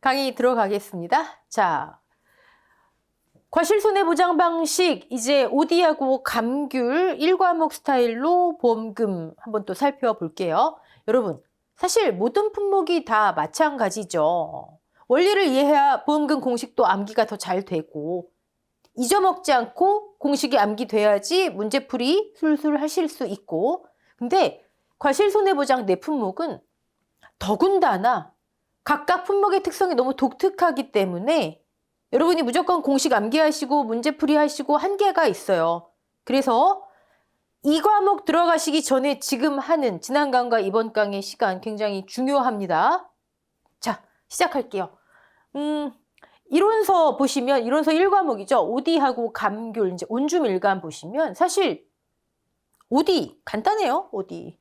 강의 들어가겠습니다. 자, 과실손해보장 방식 이제 OD하고 감귤 1과목 스타일로 보험금 한번 또 살펴볼게요. 여러분, 사실 모든 품목이 다 마찬가지죠. 원리를 이해해야 보험금 공식도 암기가 더 잘 되고 잊어먹지 않고 공식이 암기돼야지 문제풀이 술술 하실 수 있고, 근데 과실손해보장 내 품목은 더군다나 각각 품목의 특성이 너무 독특하기 때문에 여러분이 무조건 공식 암기하시고 문제풀이 하시고 한계가 있어요. 그래서 이 과목 들어가시기 전에 지금 하는 지난 강과 이번 강의 시간 굉장히 중요합니다. 자, 시작할게요. 이론서 보시면 이론서 1과목이죠. OD하고 감귤, 이제 온주밀감 보시면 사실 OD 간단해요. OD.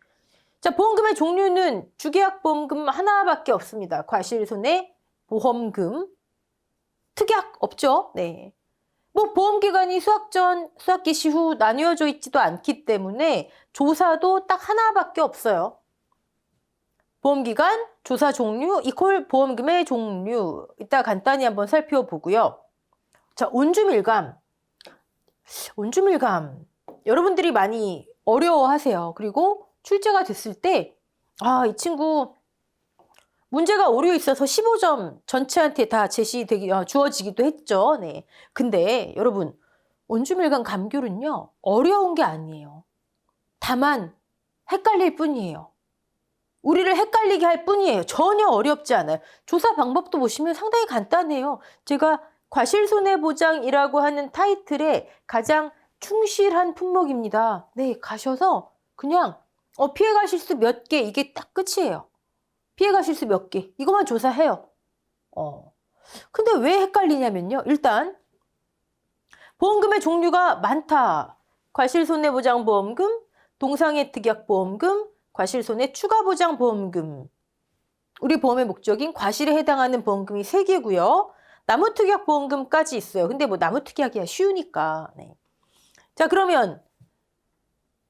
자, 보험금의 종류는 주계약 보험금 하나밖에 없습니다. 과실손해 보험금. 특약 없죠. 네. 뭐 보험기간이 수학 전, 수학 개시 후 나뉘어져 있지도 않기 때문에 조사도 딱 하나밖에 없어요. 보험기간, 조사 종류, 이퀄 보험금의 종류. 이따 간단히 한번 살펴보고요. 자, 온주밀감. 온주밀감. 여러분들이 많이 어려워하세요. 그리고 출제가 됐을 때, 이 친구 문제가 오류 있어서 15점 전체한테 다 주어지기도 했죠. 네. 근데 여러분, 온주밀감 감귤은요, 어려운 게 아니에요. 다만 헷갈릴 뿐이에요. 우리를 헷갈리게 할 뿐이에요. 전혀 어렵지 않아요. 조사 방법도 보시면 상당히 간단해요. 제가 과실손해보장이라고 하는 타이틀에 가장 충실한 품목입니다. 네, 가셔서 그냥 피해가 실수 몇 개, 이게 딱 끝이에요. 피해가 실수 몇 개, 이것만 조사해요. 근데 왜 헷갈리냐면요. 일단 보험금의 종류가 많다. 과실손해보장보험금, 동상해특약보험금, 과실손해 추가보장보험금. 우리 보험의 목적인 과실에 해당하는 보험금이 3개고요. 나무특약보험금까지 있어요. 근데 뭐 나무특약이야 쉬우니까. 네. 자, 그러면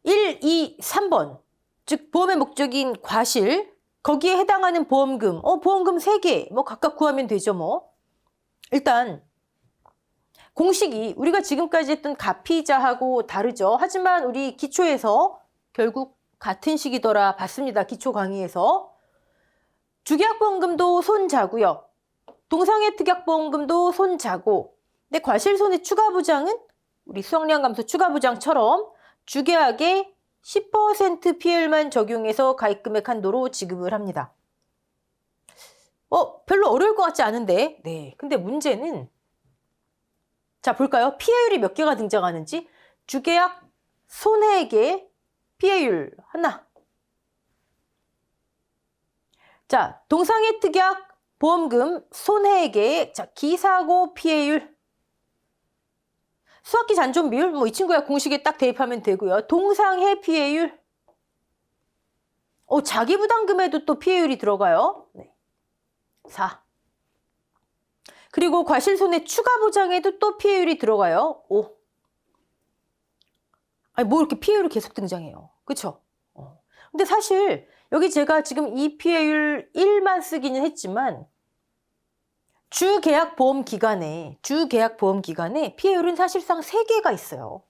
1, 2, 3번. 즉 보험의 목적인 과실, 거기에 해당하는 보험금. 보험금 3개. 뭐 각각 구하면 되죠, 뭐. 일단 공식이 우리가 지금까지 했던 가피자하고 다르죠. 하지만 우리 기초에서 결국 같은 식이더라 봤습니다. 기초 강의에서. 주계약보험금도 손자고요. 동상해특약보험금도 손자고. 근데 과실손해 추가보장은 우리 수확량감소 추가보장처럼 주계약의 10% 피해율만 적용해서 가입금액 한도로 지급을 합니다. 별로 어려울 것 같지 않은데. 네. 근데 문제는, 자, 볼까요? 피해율이 몇 개가 등장하는지. 주계약 손해액의 피해율 하나. 자, 동상해특약 보험금 손해액의 기사고 피해율. 수학기 잔존 비율, 이 친구야 공식에 딱 대입하면 되고요. 동상해 피해율. 자기부담금에도 또 피해율이 들어가요. 네. 4. 그리고 과실손해 추가보장에도 또 피해율이 들어가요. 5. 뭐 이렇게 피해율이 계속 등장해요. 그쵸? 근데 사실 여기 제가 지금 이 피해율 1만 쓰기는 했지만 주계약보험기간에 피해율은 사실상 3개가 있어요.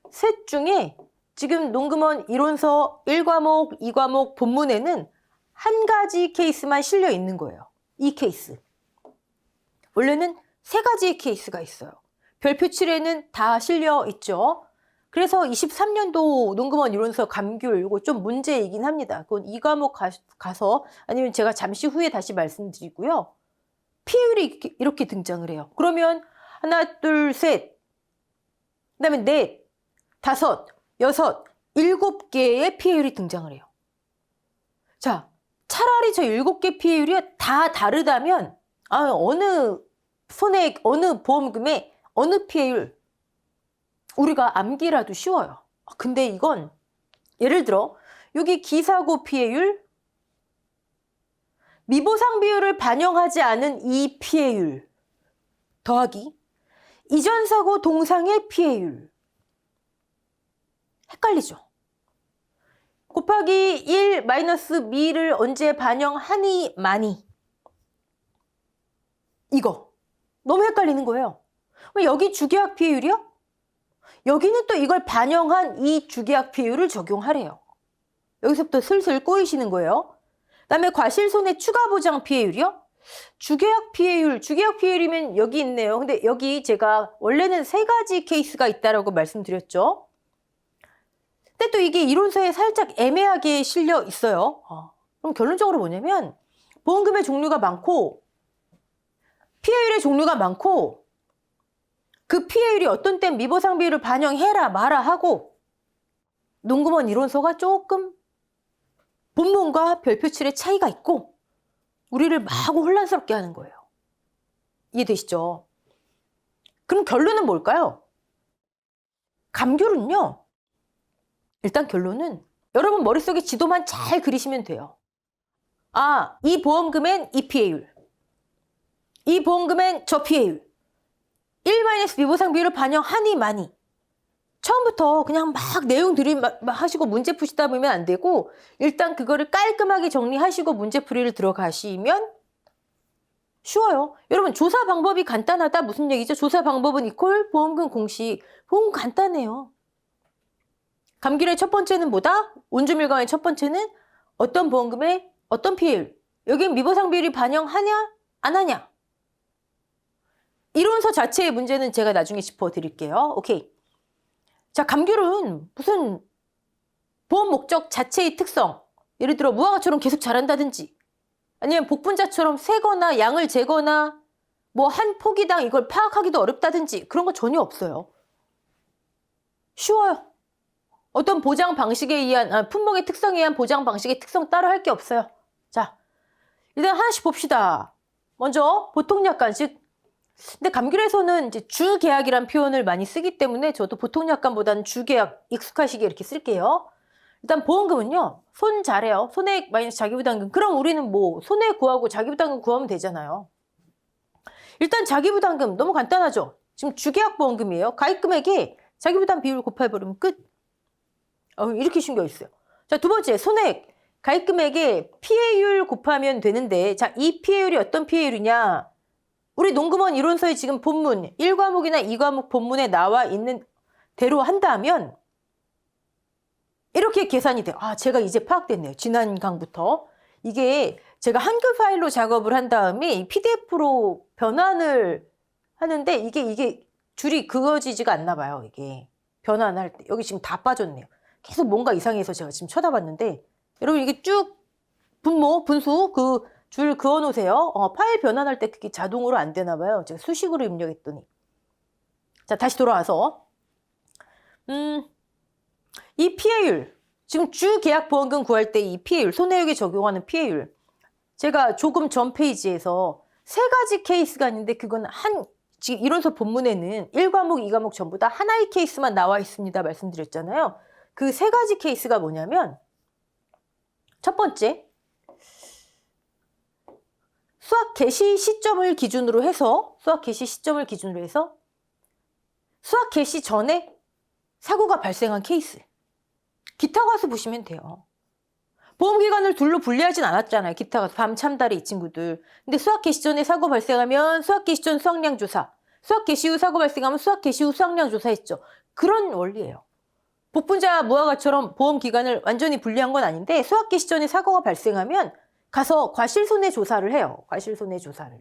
셋 중에 지금 농금원 이론서 1과목, 2과목 본문에는 한 가지 케이스만 실려 있는 거예요. 이 케이스. 원래는 3가지의 케이스가 있어요. 별표 7에는 다 실려 있죠. 그래서 23년도 농금원 이론서 감귤 이거 좀 문제이긴 합니다. 그건 2과목 가서 아니면 제가 잠시 후에 다시 말씀드리고요. 피해율이 이렇게 등장을 해요. 그러면 하나, 둘, 셋, 그다음에 넷, 다섯, 여섯, 7개의 피해율이 등장을 해요. 자, 차라리 저 7개 피해율이 다 다르다면 어느 손해액, 어느 보험금의 어느 피해율 우리가 암기라도 쉬워요. 근데 이건 예를 들어 여기 기사고 피해율, 미보상 비율을 반영하지 않은 이 피해율 더하기 이전사고 동상의 피해율. 헷갈리죠? 곱하기 1 마이너스 미를 언제 반영하니 많이. 이거 너무 헷갈리는 거예요. 여기 주계약 피해율이요? 여기는 또 이걸 반영한 이 주계약 피해율을 적용하래요. 여기서부터 슬슬 꼬이시는 거예요. 그다음에 과실손해 추가보장 피해율이요? 주계약 피해율이면 여기 있네요. 근데 여기 제가 원래는 3가지 케이스가 있다라고 말씀드렸죠. 근데 또 이게 이론서에 살짝 애매하게 실려 있어요. 그럼 결론적으로 뭐냐면 보험금의 종류가 많고 피해율의 종류가 많고 그 피해율이 어떤 땐 미보상 비율을 반영해라 마라 하고 농구먼 이론서가 조금 본문과 별표칠의 차이가 있고 우리를 마구 혼란스럽게 하는 거예요. 이해되시죠? 그럼 결론은 뭘까요? 감귤은요. 일단 결론은 여러분 머릿속에 지도만 잘 그리시면 돼요. 이 보험금엔 이 피해율. 이 보험금엔 저 피해율. 1- 미보상 비율을 반영하니 많이. 처음부터 그냥 막 내용 하시고 문제 푸시다 보면 안 되고 일단 그거를 깔끔하게 정리하시고 문제풀이를 들어가시면 쉬워요. 여러분 조사 방법이 간단하다 무슨 얘기죠? 조사 방법은 이퀄 보험금 공식. 보험금 간단해요. 감귤의 첫 번째는 뭐다? 온주밀감의 첫 번째는 어떤 보험금의 어떤 피해율. 여긴 미보상 비율이 반영하냐 안 하냐. 이론서 자체의 문제는 제가 나중에 짚어드릴게요. 오케이. 자, 감귤은 무슨 보험 목적 자체의 특성, 예를 들어 무화과처럼 계속 자란다든지 아니면 복분자처럼 세거나 양을 재거나 뭐 한 포기당 이걸 파악하기도 어렵다든지 그런 거 전혀 없어요. 쉬워요. 어떤 보장 방식에 의한 품목의 특성에 의한 보장 방식의 특성 따로 할 게 없어요. 자, 일단 하나씩 봅시다. 먼저 보통약관, 즉 근데 감귤에서는 이제 주계약이란 표현을 많이 쓰기 때문에 저도 보통약관보다는 주계약 익숙하시게 이렇게 쓸게요. 일단 보험금은요. 손 잘해요. 손해액 마이너스 자기부담금. 그럼 우리는 뭐 손해 구하고 자기부담금 구하면 되잖아요. 일단 자기부담금 너무 간단하죠. 지금 주계약 보험금이에요. 가입금액에 자기부담 비율 곱해버리면 끝. 이렇게 신경 있어요. 자, 두 번째 손해액. 가입금액에 피해율 곱하면 되는데 자, 이 피해율이 어떤 피해율이냐. 우리 농구먼 이론서의 지금 본문 1과목이나 2과목 본문에 나와 있는 대로 한다면 이렇게 계산이 돼요. 제가 이제 파악됐네요. 지난 강부터. 이게 제가 한글 파일로 작업을 한 다음에 PDF로 변환을 하는데 이게 줄이 그어지지가 않나 봐요. 이게 변환할 때. 여기 지금 다 빠졌네요. 계속 뭔가 이상해서 제가 지금 쳐다봤는데 여러분 이게 쭉 분수 그 줄 그어 놓으세요. 파일 변환할 때 그게 자동으로 안 되나 봐요. 제가 수식으로 입력했더니. 자, 다시 돌아와서. 이 피해율. 지금 주계약보험금 구할 때 이 피해율, 손해액에 적용하는 피해율. 제가 조금 전 페이지에서 3가지 케이스가 있는데 그건 지금 이론서 본문에는 1과목, 2과목 전부 다 하나의 케이스만 나와 있습니다. 말씀드렸잖아요. 그 3가지 케이스가 뭐냐면 첫 번째. 수학 개시 시점을 기준으로 해서 수학 개시 전에 사고가 발생한 케이스. 기타 가서 보시면 돼요. 보험기간을 둘로 분리하진 않았잖아요. 기타 가서 밤참다리 이 친구들. 근데 수학 개시 전에 사고 발생하면 수학 개시 전 수확량 조사. 수학 개시 후 사고 발생하면 수학 개시 후 수확량 조사했죠. 그런 원리예요. 복분자 무화과처럼 보험기간을 완전히 분리한 건 아닌데 수학 개시 전에 사고가 발생하면 가서 과실손해 조사를 해요. 과실손해 조사를.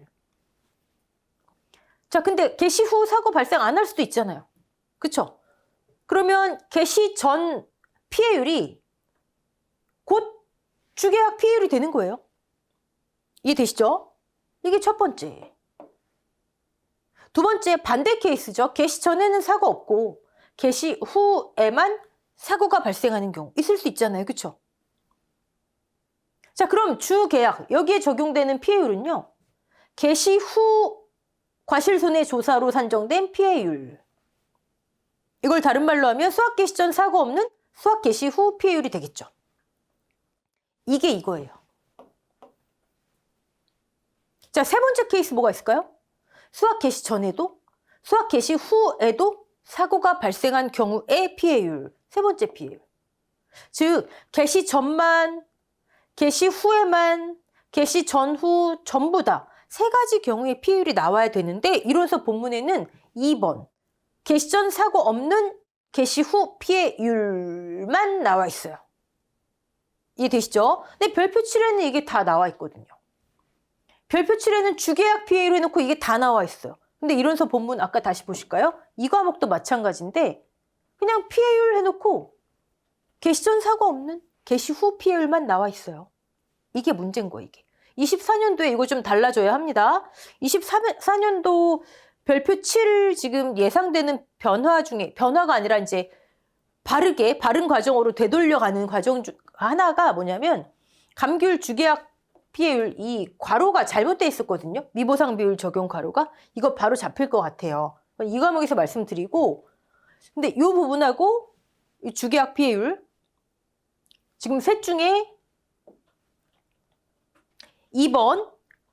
자, 근데 개시 후 사고 발생 안 할 수도 있잖아요. 그쵸? 그러면 개시 전 피해율이 곧 주계약 피해율이 되는 거예요. 이해되시죠? 이게 첫 번째. 두 번째 반대 케이스죠. 개시 전에는 사고 없고 개시 후에만 사고가 발생하는 경우 있을 수 있잖아요. 그쵸? 자, 그럼 주계약 여기에 적용되는 피해율은요. 개시 후 과실손해조사로 산정된 피해율. 이걸 다른 말로 하면 수학 개시 전 사고 없는 수학 개시 후 피해율이 되겠죠. 이게 이거예요. 자, 세 번째 케이스 뭐가 있을까요? 수학 개시 전에도 수학 개시 후에도 사고가 발생한 경우의 피해율. 세 번째 피해율. 즉 개시 전만 개시 후에만, 개시 전후 전부 다 세 가지 경우의 피해율이 나와야 되는데 이론서 본문에는 2번 개시 전 사고 없는 개시 후 피해율만 나와 있어요. 이해되시죠? 근데 별표 7에는 이게 다 나와 있거든요. 별표 7에는 주계약 피해율 해놓고 이게 다 나와 있어요. 근데 이론서 본문 아까 다시 보실까요? 이 과목도 마찬가지인데 그냥 피해율 해놓고 개시 전 사고 없는 개시 후 피해율만 나와 있어요. 이게 문제인 거예요, 이게. 24년도에 이거 좀 달라져야 합니다. 24년도 별표 7 지금 예상되는 변화 중에, 변화가 아니라 이제 바른 과정으로 되돌려가는 과정 중 하나가 뭐냐면 감귤 주계약 피해율 이 괄호가 잘못돼 있었거든요. 미보상 비율 적용 괄호가. 이거 바로 잡힐 것 같아요. 이 과목에서 말씀드리고, 근데 이 부분하고 이 주계약 피해율 지금 셋 중에 2번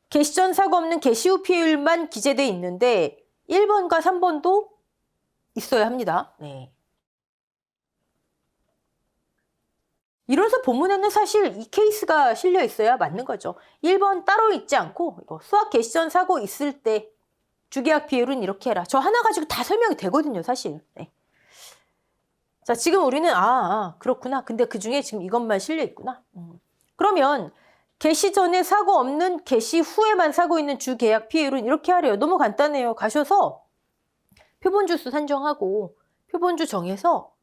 개시 전 사고 없는 개시 후 피해율만 기재돼 있는데 1번과 3번도 있어야 합니다. 네. 이론서 본문에는 사실 이 케이스가 실려 있어야 맞는 거죠. 1번 따로 있지 않고 이거 수학 개시 전 사고 있을 때 주계약 피해율은 이렇게 해라. 저 하나 가지고 다 설명이 되거든요, 사실. 네. 자, 지금 우리는 그렇구나. 근데 그중에 지금 이것만 실려 있구나. 그러면 개시 전에 사고 없는 개시 후에만 사고 있는 주계약 피해율은 이렇게 하래요. 너무 간단해요. 가셔서 표본주수 산정하고 표본주 정해서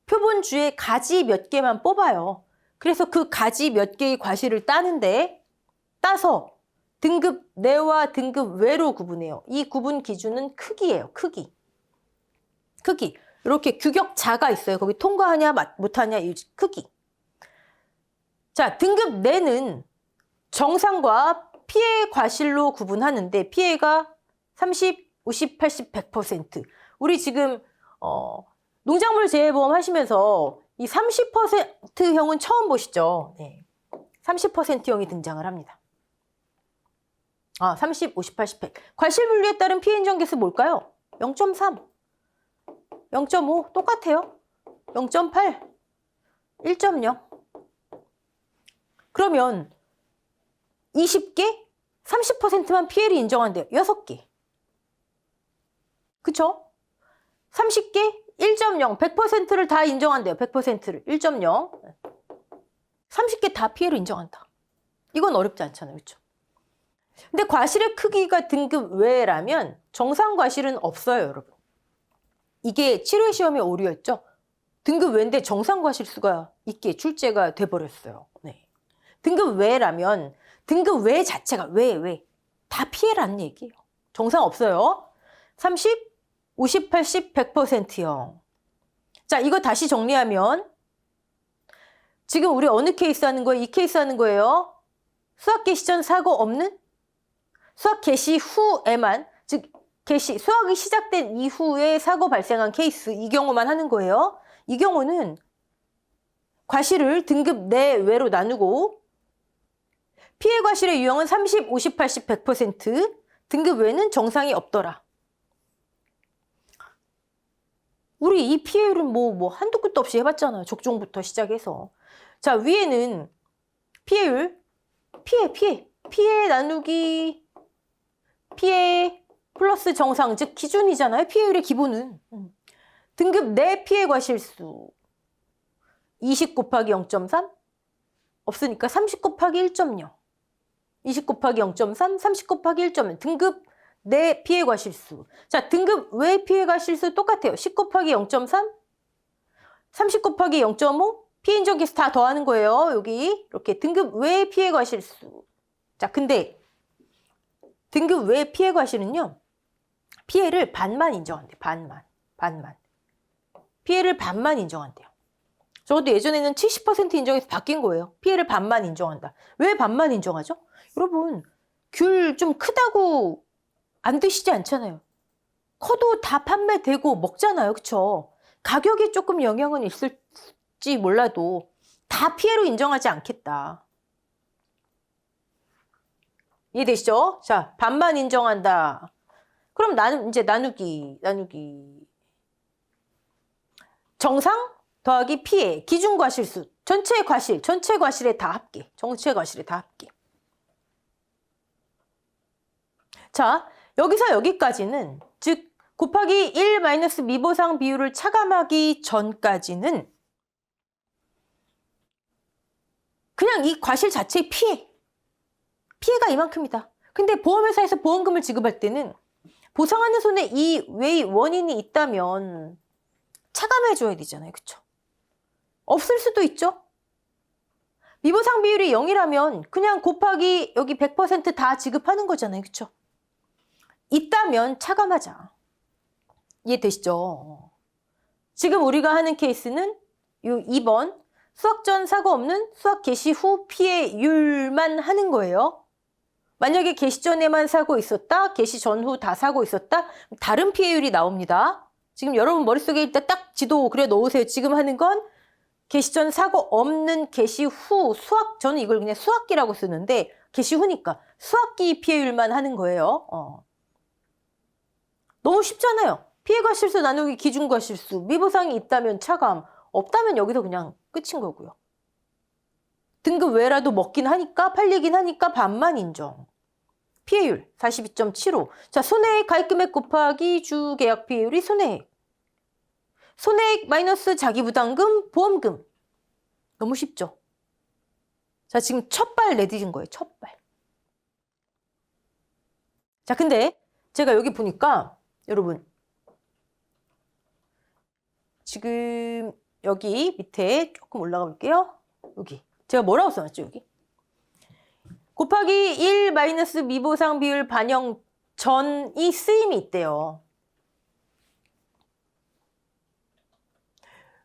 표본주의 가지 몇 개만 뽑아요. 그래서 그 가지 몇 개의 과실을 따서 등급 내와 등급 외로 구분해요. 이 구분 기준은 크기예요. 크기. 이렇게 규격자가 있어요. 거기 통과하냐 못하냐 이 크기. 자, 등급 내는 정상과 피해 과실로 구분하는데 피해가 30, 50, 80, 100%. 우리 지금 농작물 재해보험 하시면서 이 30%형은 처음 보시죠. 네. 30%형이 등장을 합니다. 30, 50, 80, 100. 과실 분류에 따른 피해 인정 개수 뭘까요? 0.3, 0.5 똑같아요. 0.8, 1.0. 그러면 20개? 30%만 피해를 인정한대요. 6개. 그쵸? 30개? 1.0. 100%를 다 인정한대요. 100%를. 1.0. 30개 다 피해를 인정한다. 이건 어렵지 않잖아요. 그쵸? 근데 과실의 크기가 등급 외라면 정상 과실은 없어요, 여러분. 이게 7회 시험의 오류였죠. 등급 외인데 정상 과실수가 있게 출제가 돼버렸어요. 네. 등급 외라면 등급 외 자체가 외 다 피해라는 얘기예요. 정상 없어요. 30, 50, 80, 100%요. 자, 이거 다시 정리하면 지금 우리 어느 케이스 하는 거예요? 이 케이스 하는 거예요. 수학 개시 전 사고 없는 수학 개시 후에만, 즉 수학이 시작된 이후에 사고 발생한 케이스, 이 경우만 하는 거예요. 이 경우는 과실을 등급 내외로 나누고 피해 과실의 유형은 30, 50, 80, 100%, 등급 외에는 정상이 없더라. 우리 이 피해율은 뭐 한도 끝도 없이 해봤잖아요. 적종부터 시작해서. 자, 위에는 피해율, 피해 나누기 피해 플러스 정상, 즉 기준이잖아요. 피해율의 기본은. 등급 내 피해 과실수 20 곱하기 0.3 없으니까 30 곱하기 1.0 20 곱하기 0.3 30 곱하기 1.0 등급 내 피해 과실수. 자, 등급 외 피해 과실수 똑같아요. 10 곱하기 0.3 30 곱하기 0.5 피해 인정 개수 다 더하는 거예요. 여기 이렇게 등급 외 피해 과실수. 자, 근데 등급 외 피해 과실은요. 피해를 반만 인정한대요. 반만. 피해를 반만 인정한대요. 저것도 예전에는 70% 인정해서 바뀐 거예요. 피해를 반만 인정한다. 왜 반만 인정하죠? 여러분, 귤 좀 크다고 안 드시지 않잖아요. 커도 다 판매되고 먹잖아요. 그쵸? 가격에 조금 영향은 있을지 몰라도 다 피해로 인정하지 않겠다. 이해되시죠? 자, 반만 인정한다. 그럼 나는 이제 나누기. 정상 더하기 피해, 기준 과실수, 전체 과실에 다 합계. 자, 여기서 여기까지는 즉 곱하기 1 마이너스 미보상 비율을 차감하기 전까지는 그냥 이 과실 자체의 피해가 이만큼이다. 근데 보험회사에서 보험금을 지급할 때는 보상하는 손에 이 외의 원인이 있다면 차감해줘야 되잖아요. 그쵸? 없을 수도 있죠. 미보상 비율이 0이라면 그냥 곱하기 여기 100% 다 지급하는 거잖아요. 그쵸? 있다면 차감하자. 이해되시죠? 지금 우리가 하는 케이스는 요 2번 수학 전 사고 없는 수학 개시 후 피해율만 하는 거예요. 만약에 개시 전에만 사고 있었다, 개시 전후 다 사고 있었다, 다른 피해율이 나옵니다. 지금 여러분 머릿속에 일단 딱 지도 그려 놓으세요. 지금 하는 건 개시 전 사고 없는 개시 후 수학, 저는 이걸 그냥 수학기라고 쓰는데 개시 후니까 수학기 피해율만 하는 거예요. 너무 쉽잖아요. 피해과 실수 나누기 기준과 실수, 미보상이 있다면 차감, 없다면 여기서 그냥 끝인 거고요. 등급 외라도 먹긴 하니까 팔리긴 하니까 반만 인정. 피해율 42.75. 자, 손해액 가입금액 곱하기 주계약 피해율이 손해액. 손해액 마이너스 자기부담금 보험금. 너무 쉽죠? 자, 지금 첫 발 내디딘 거예요. 첫 발. 자, 근데 제가 여기 보니까 여러분 지금 여기 밑에 조금 올라가 볼게요. 여기 제가 뭐라고 써놨죠? 여기 곱하기 1 마이너스 미보상 비율 반영 전이 쓰임이 있대요.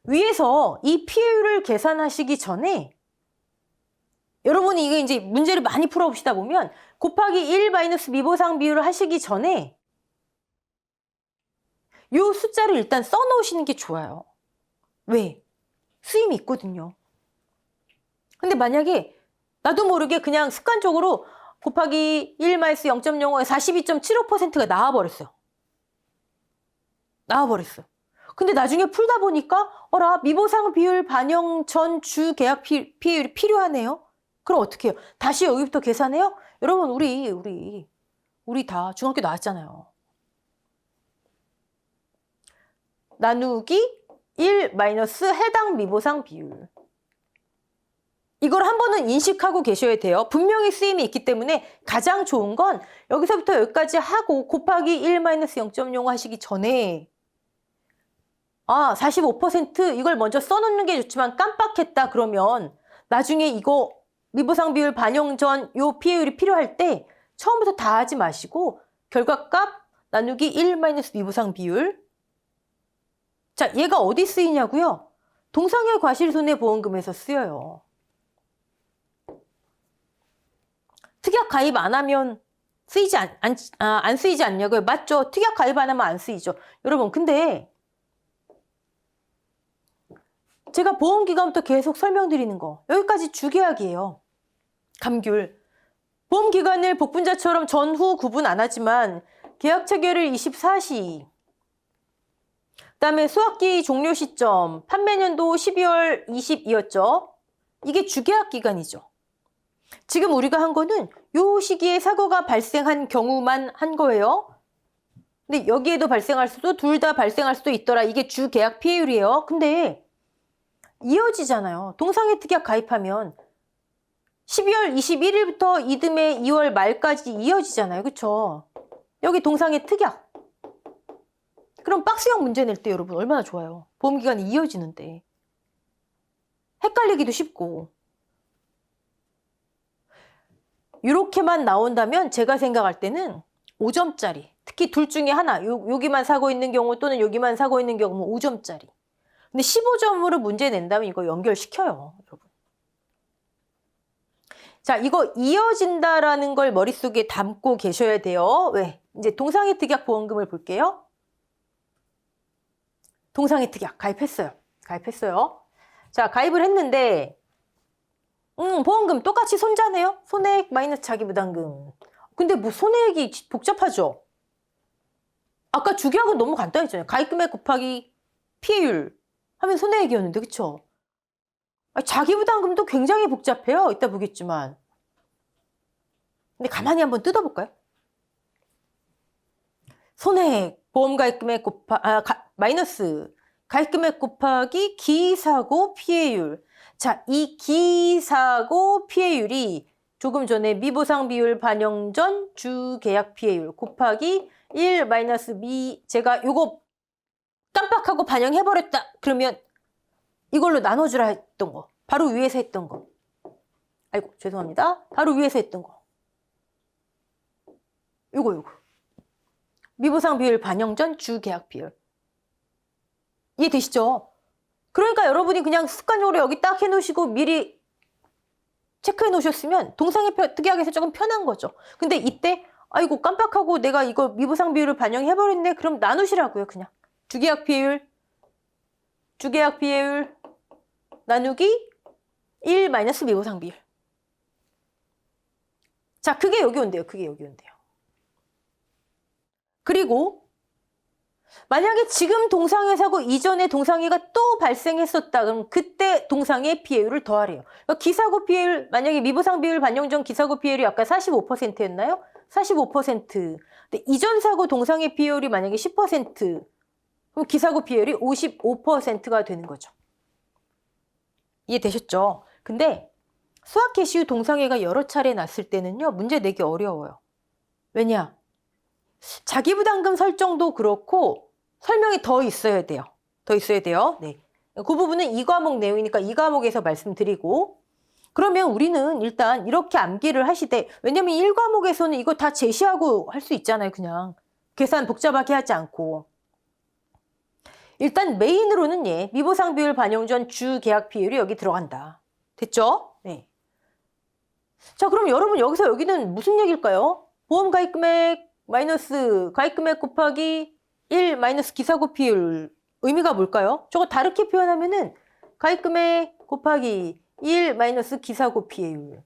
위에서 이 피해율을 계산하시기 전에 여러분이 이게 이제 문제를 많이 풀어보시다 보면 곱하기 1 마이너스 미보상 비율을 하시기 전에 이 숫자를 일단 써놓으시는 게 좋아요. 왜? 쓰임이 있거든요. 근데 만약에 나도 모르게 그냥 습관적으로 곱하기 1 마이너스 0.05에 42.75%가 나와버렸어요. 근데 나중에 풀다 보니까 어라 미보상 비율 반영 전 주 계약 피해율이 필요하네요. 그럼 어떻게 해요? 다시 여기부터 계산해요? 여러분 우리 다 중학교 나왔잖아요. 나누기 1 마이너스 해당 미보상 비율. 이걸 한 번은 인식하고 계셔야 돼요. 분명히 쓰임이 있기 때문에 가장 좋은 건 여기서부터 여기까지 하고 곱하기 1 마이너스 0.05 하시기 전에 45% 이걸 먼저 써놓는 게 좋지만 깜빡했다 그러면 나중에 이거 미보상 비율 반영 전 요 피해율이 필요할 때 처음부터 다 하지 마시고 결과값 나누기 1 마이너스 미보상 비율. 자, 얘가 어디 쓰이냐고요? 동상의 과실손해보험금에서 쓰여요. 특약 가입 안 하면 안 쓰이지 않냐고요? 맞죠? 특약 가입 안 하면 안 쓰이죠. 여러분 근데 제가 보험기간부터 계속 설명드리는 거 여기까지 주계약이에요. 감귤. 보험기간을 복분자처럼 전후 구분 안 하지만 계약 체결일 24시 그다음에 수학기 종료 시점 판매년도 12월 20이었죠. 이게 주계약 기간이죠. 지금 우리가 한 거는 요 시기에 사고가 발생한 경우만 한 거예요. 근데 여기에도 발생할 수도 둘 다 발생할 수도 있더라. 이게 주계약 피해율이에요. 근데 이어지잖아요. 동상의 특약 가입하면 12월 21일부터 이듬해 2월 말까지 이어지잖아요. 그쵸? 여기 동상의 특약. 그럼 박스형 문제 낼 때 여러분 얼마나 좋아요. 보험기간이 이어지는데. 헷갈리기도 쉽고. 이렇게만 나온다면 제가 생각할 때는 5점짜리. 특히 둘 중에 하나. 여기만 사고 있는 경우 또는 여기만 사고 있는 경우는 5점짜리. 근데 15점으로 문제 낸다면 이거 연결시켜요. 여러분. 자, 이거 이어진다라는 걸 머릿속에 담고 계셔야 돼요. 왜? 이제 동상의 특약 보험금을 볼게요. 동상의 특약 가입했어요. 자, 가입을 했는데 보험금 똑같이 손자네요. 손해액 마이너스 자기부담금. 근데 뭐 손해액이 복잡하죠? 아까 주계약은 너무 간단했잖아요. 가입금액 곱하기 피해율 하면 손해액이었는데 그쵸? 자기부담금도 굉장히 복잡해요. 이따 보겠지만. 근데 가만히 한번 뜯어볼까요? 손해액, 보험가입금액 마이너스 가입금액 곱하기 기사고 피해율. 자, 이 기사고 피해율이 조금 전에 미보상 비율 반영 전 주계약 피해율 곱하기 1 마이너스 제가 요거 깜빡하고 반영해버렸다. 그러면 이걸로 나눠주라 했던 거. 바로 위에서 했던 거. 아이고, 죄송합니다. 바로 위에서 했던 거. 요거. 미보상 비율 반영 전 주계약 비율. 이해되시죠? 그러니까 여러분이 그냥 습관적으로 여기 딱 해놓으시고 미리 체크해 놓으셨으면 동상의 특이하게서 조금 편한 거죠. 근데 이때 아이고 깜빡하고 내가 이거 미보상 비율을 반영해버렸네. 그럼 나누시라고요. 그냥 주계약 비율 나누기 1 마이너스 미보상 비율. 자, 그게 여기 온대요. 그리고 만약에 지금 동상해 사고 이전에 동상해가 또 발생했었다. 그럼 그때 동상해 피해율을 더하래요. 그러니까 기사고 피해율, 만약에 미보상 비율 반영 전 기사고 피해율이 아까 45%였나요? 45%. 근데 이전 사고 동상해 피해율이 만약에 10%. 그럼 기사고 피해율이 55%가 되는 거죠. 이해되셨죠? 근데 수학 캐시유 동상해가 여러 차례 났을 때는요. 문제 내기 어려워요. 왜냐? 자기부담금 설정도 그렇고 설명이 더 있어야 돼요. 네. 그 부분은 2과목 내용이니까 2과목에서 말씀드리고 그러면 우리는 일단 이렇게 암기를 하시되 왜냐면 1과목에서는 이거 다 제시하고 할 수 있잖아요. 그냥 계산 복잡하게 하지 않고 일단 메인으로는 미보상 비율 반영 전 주계약 비율이 여기 들어간다. 됐죠? 네. 자, 그럼 여러분 여기는 무슨 얘기일까요? 보험 가입금액 마이너스 가입금액 곱하기 1 마이너스 기사고 피해율 의미가 뭘까요? 저거 다르게 표현하면은 가입금액 곱하기 1 마이너스 기사고 피해율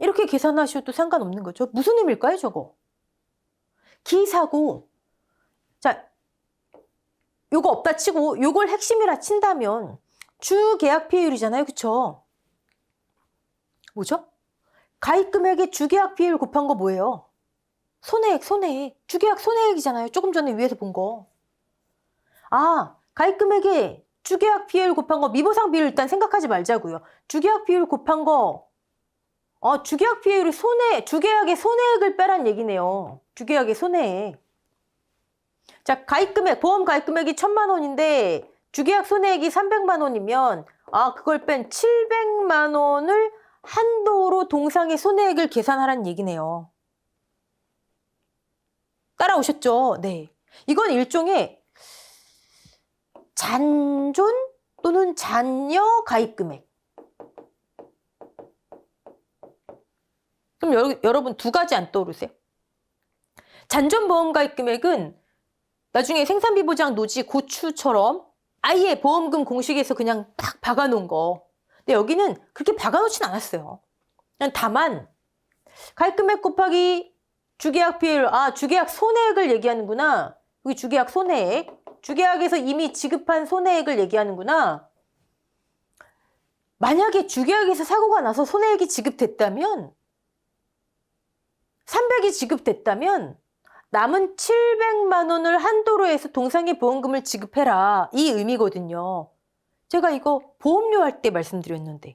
이렇게 계산하셔도 상관없는 거죠. 무슨 의미일까요, 저거? 기사고 자, 요거 없다 치고 요걸 핵심이라 친다면 주계약 피해율이잖아요. 그쵸? 뭐죠? 가입금액의 주계약 피해율 곱한 거 뭐예요? 손해액. 주계약 손해액이잖아요. 조금 전에 위에서 본 거. 아, 가입금액에 주계약 피해율 곱한 거 미보상 비율 일단 생각하지 말자고요. 주계약 비율 곱한 거 주계약 피해율이 주계약의 손해액을 빼란 얘기네요. 주계약의 손해액. 자, 가입금액, 보험 가입금액이 1,000만 원인데 주계약 손해액이 300만 원이면 그걸 뺀 700만 원을 한도로 동상의 손해액을 계산하라는 얘기네요. 따라오셨죠? 네. 이건 일종의 잔존 또는 잔여 가입금액. 그럼 여러분 두 가지 안 떠오르세요? 잔존 보험 가입금액은 나중에 생산비보장 노지 고추처럼 아예 보험금 공식에서 그냥 딱 박아놓은 거. 근데 여기는 그렇게 박아놓진 않았어요. 그냥 다만 가입금액 곱하기 주계약 비율, 주계약 손해액을 얘기하는구나. 여기 주계약 손해액. 주계약에서 이미 지급한 손해액을 얘기하는구나. 만약에 주계약에서 사고가 나서 손해액이 지급됐다면 300이 지급됐다면 남은 700만 원을 한도로 해서 동상의 보험금을 지급해라. 이 의미거든요. 제가 이거 보험료 할 때 말씀드렸는데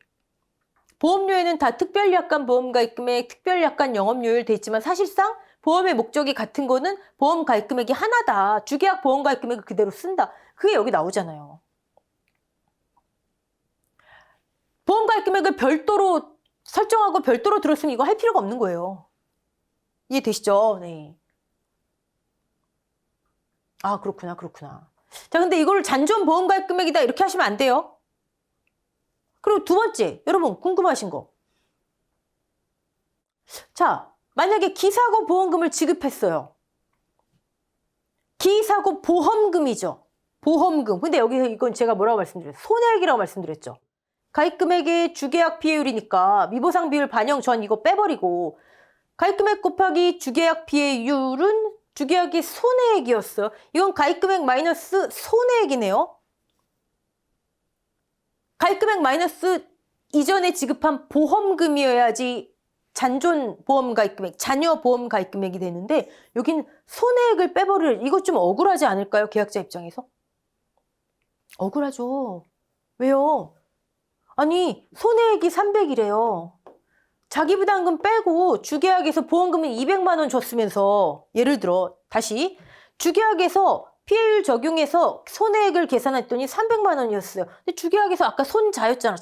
보험료에는 다 특별약관 보험가입금액, 특별약관 영업료율 돼 있지만 사실상 보험의 목적이 같은 거는 보험 가입금액이 하나다. 주계약 보험 가입금액을 그대로 쓴다. 그게 여기 나오잖아요. 보험 가입금액을 별도로 설정하고 별도로 들었으면 이거 할 필요가 없는 거예요. 이해되시죠? 네. 그렇구나. 자, 근데 이걸 잔존 보험 가입금액이다 이렇게 하시면 안 돼요. 그리고 두 번째, 여러분 궁금하신 거. 자, 만약에 기사고 보험금을 지급했어요. 기사고 보험금이죠. 보험금. 근데 여기서 이건 제가 뭐라고 말씀드렸어요? 손해액이라고 말씀드렸죠. 가입금액의 주계약 피해율이니까 미보상 비율 반영 전 이거 빼버리고 가입금액 곱하기 주계약 피해율은 주계약의 손해액이었어요. 이건 가입금액 마이너스 손해액이네요. 가입금액 마이너스 이전에 지급한 보험금이어야지 잔존 보험 가입 금액, 자녀 보험 가입 금액이 되는데 여긴 손해액을 빼버릴 이거 좀 억울하지 않을까요? 계약자 입장에서? 억울하죠. 왜요? 아니 손해액이 300이래요. 자기부담금 빼고 주계약에서 보험금이 200만 원 줬으면서 예를 들어 다시 주계약에서 피해율 적용해서 손해액을 계산했더니 300만 원이었어요. 근데 주계약에서 아까 손자였잖아.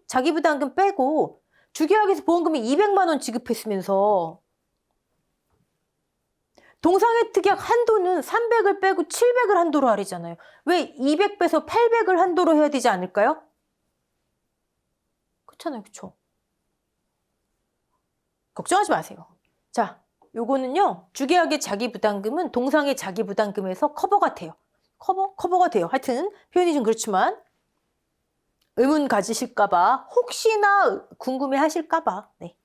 자기부담금 빼고 주계약에서 보험금이 200만 원 지급했으면서 동상혜특약 한도는 300을 빼고 700을 한도로 하래잖아요. 왜 200 빼서 800을 한도로 해야 되지 않을까요? 그렇잖아요. 그렇죠? 걱정하지 마세요. 자, 요거는요. 주계약의 자기부담금은 동상의 자기부담금에서 커버가 돼요. 커버가 돼요. 하여튼 표현이 좀 그렇지만 의문 가지실까봐 혹시나 궁금해하실까봐. 네.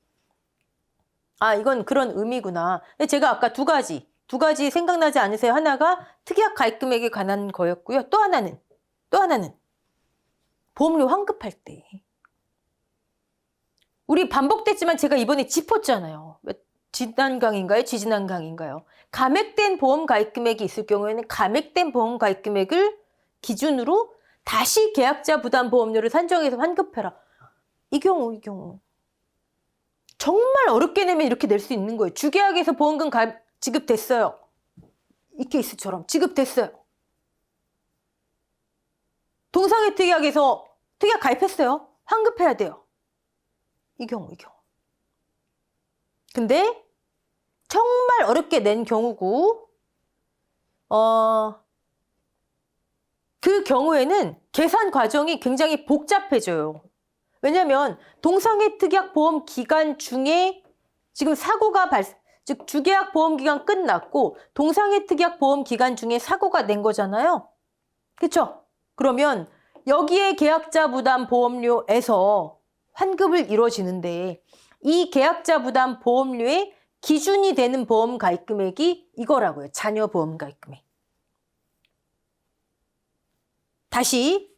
아 이건 그런 의미구나. 근데 제가 아까 두 가지 생각나지 않으세요? 하나가 특약 가입금액에 관한 거였고요. 또 하나는 보험료 환급할 때. 우리 반복됐지만 제가 이번에 짚었잖아요. 지난 강인가요? 감액된 보험 가입 금액이 있을 경우에는 감액된 보험 가입 금액을 기준으로 다시 계약자 부담 보험료를 산정해서 환급해라. 이 경우 정말 어렵게 내면 이렇게 낼 수 있는 거예요. 주계약에서 보험금 지급됐어요. 이 케이스처럼 지급됐어요. 동상혜특약에서 특약 가입했어요. 환급해야 돼요. 이 경우. 근데 정말 어렵게 낸 경우고 그 경우에는 계산 과정이 굉장히 복잡해져요. 왜냐하면 동상혜특약 보험 기간 중에 지금 사고가 즉 주계약 보험 기간 끝났고 동상혜특약 보험 기간 중에 사고가 낸 거잖아요. 그렇죠? 그러면 여기에 계약자 부담 보험료에서 환급을 이루어지는데 이 계약자 부담 보험료의 기준이 되는 보험 가입 금액이 이거라고요. 자녀 보험 가입 금액. 다시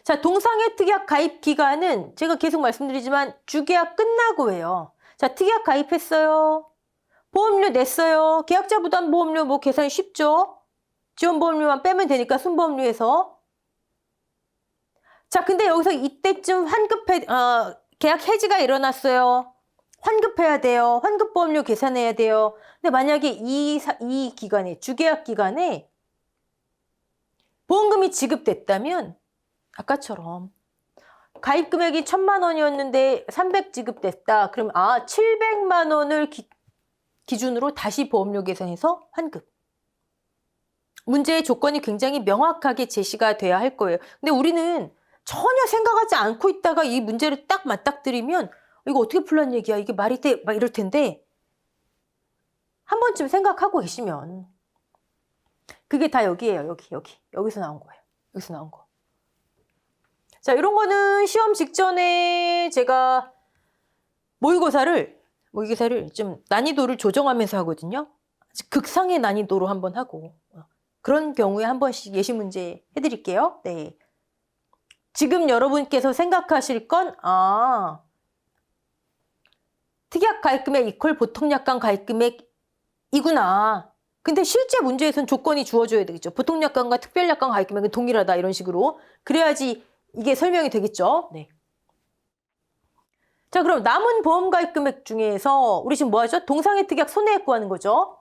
자, 동상혜특약 가입 기간은 제가 계속 말씀드리지만 주계약 끝나고 해요. 자, 특약 가입했어요. 보험료 냈어요. 계약자 부담 보험료 뭐 계산이 쉽죠? 지원보험료만 빼면 되니까 순보험료에서. 자, 근데 여기서 이때쯤 계약 해지가 일어났어요. 환급해야 돼요. 환급보험료 계산해야 돼요. 근데 만약에 이 기간에, 주계약 기간에 보험금이 지급됐다면 아까처럼 가입 금액이 1000만 원이었는데 300 지급됐다. 그럼 700만 원을 기준으로 다시 보험료 계산해서 환급. 문제의 조건이 굉장히 명확하게 제시가 돼야 할 거예요. 근데 우리는 전혀 생각하지 않고 있다가 이 문제를 딱 맞닥뜨리면 이거 어떻게 풀란 얘기야? 이게 말이 돼? 막 이럴 텐데 한 번쯤 생각하고 계시면 그게 다 여기예요. 여기서 나온 거예요. 여기서 나온 거. 자, 이런 거는 시험 직전에 제가 모의고사를 좀 난이도를 조정하면서 하거든요. 극상의 난이도로 한번 하고 그런 경우에 한 번씩 예시 문제 해드릴게요. 네. 지금 여러분께서 생각하실 건 특약 가입금액 이퀄 보통약관 가입금액이구나. 근데 실제 문제에서는 조건이 주어져야 되겠죠. 보통약관과 특별약관 가입금액은 동일하다 이런 식으로. 그래야지 이게 설명이 되겠죠. 네. 자, 그럼 남은 보험 가입 금액 중에서 우리 지금 뭐 하죠? 동상혜특약 손해액 구하는 거죠.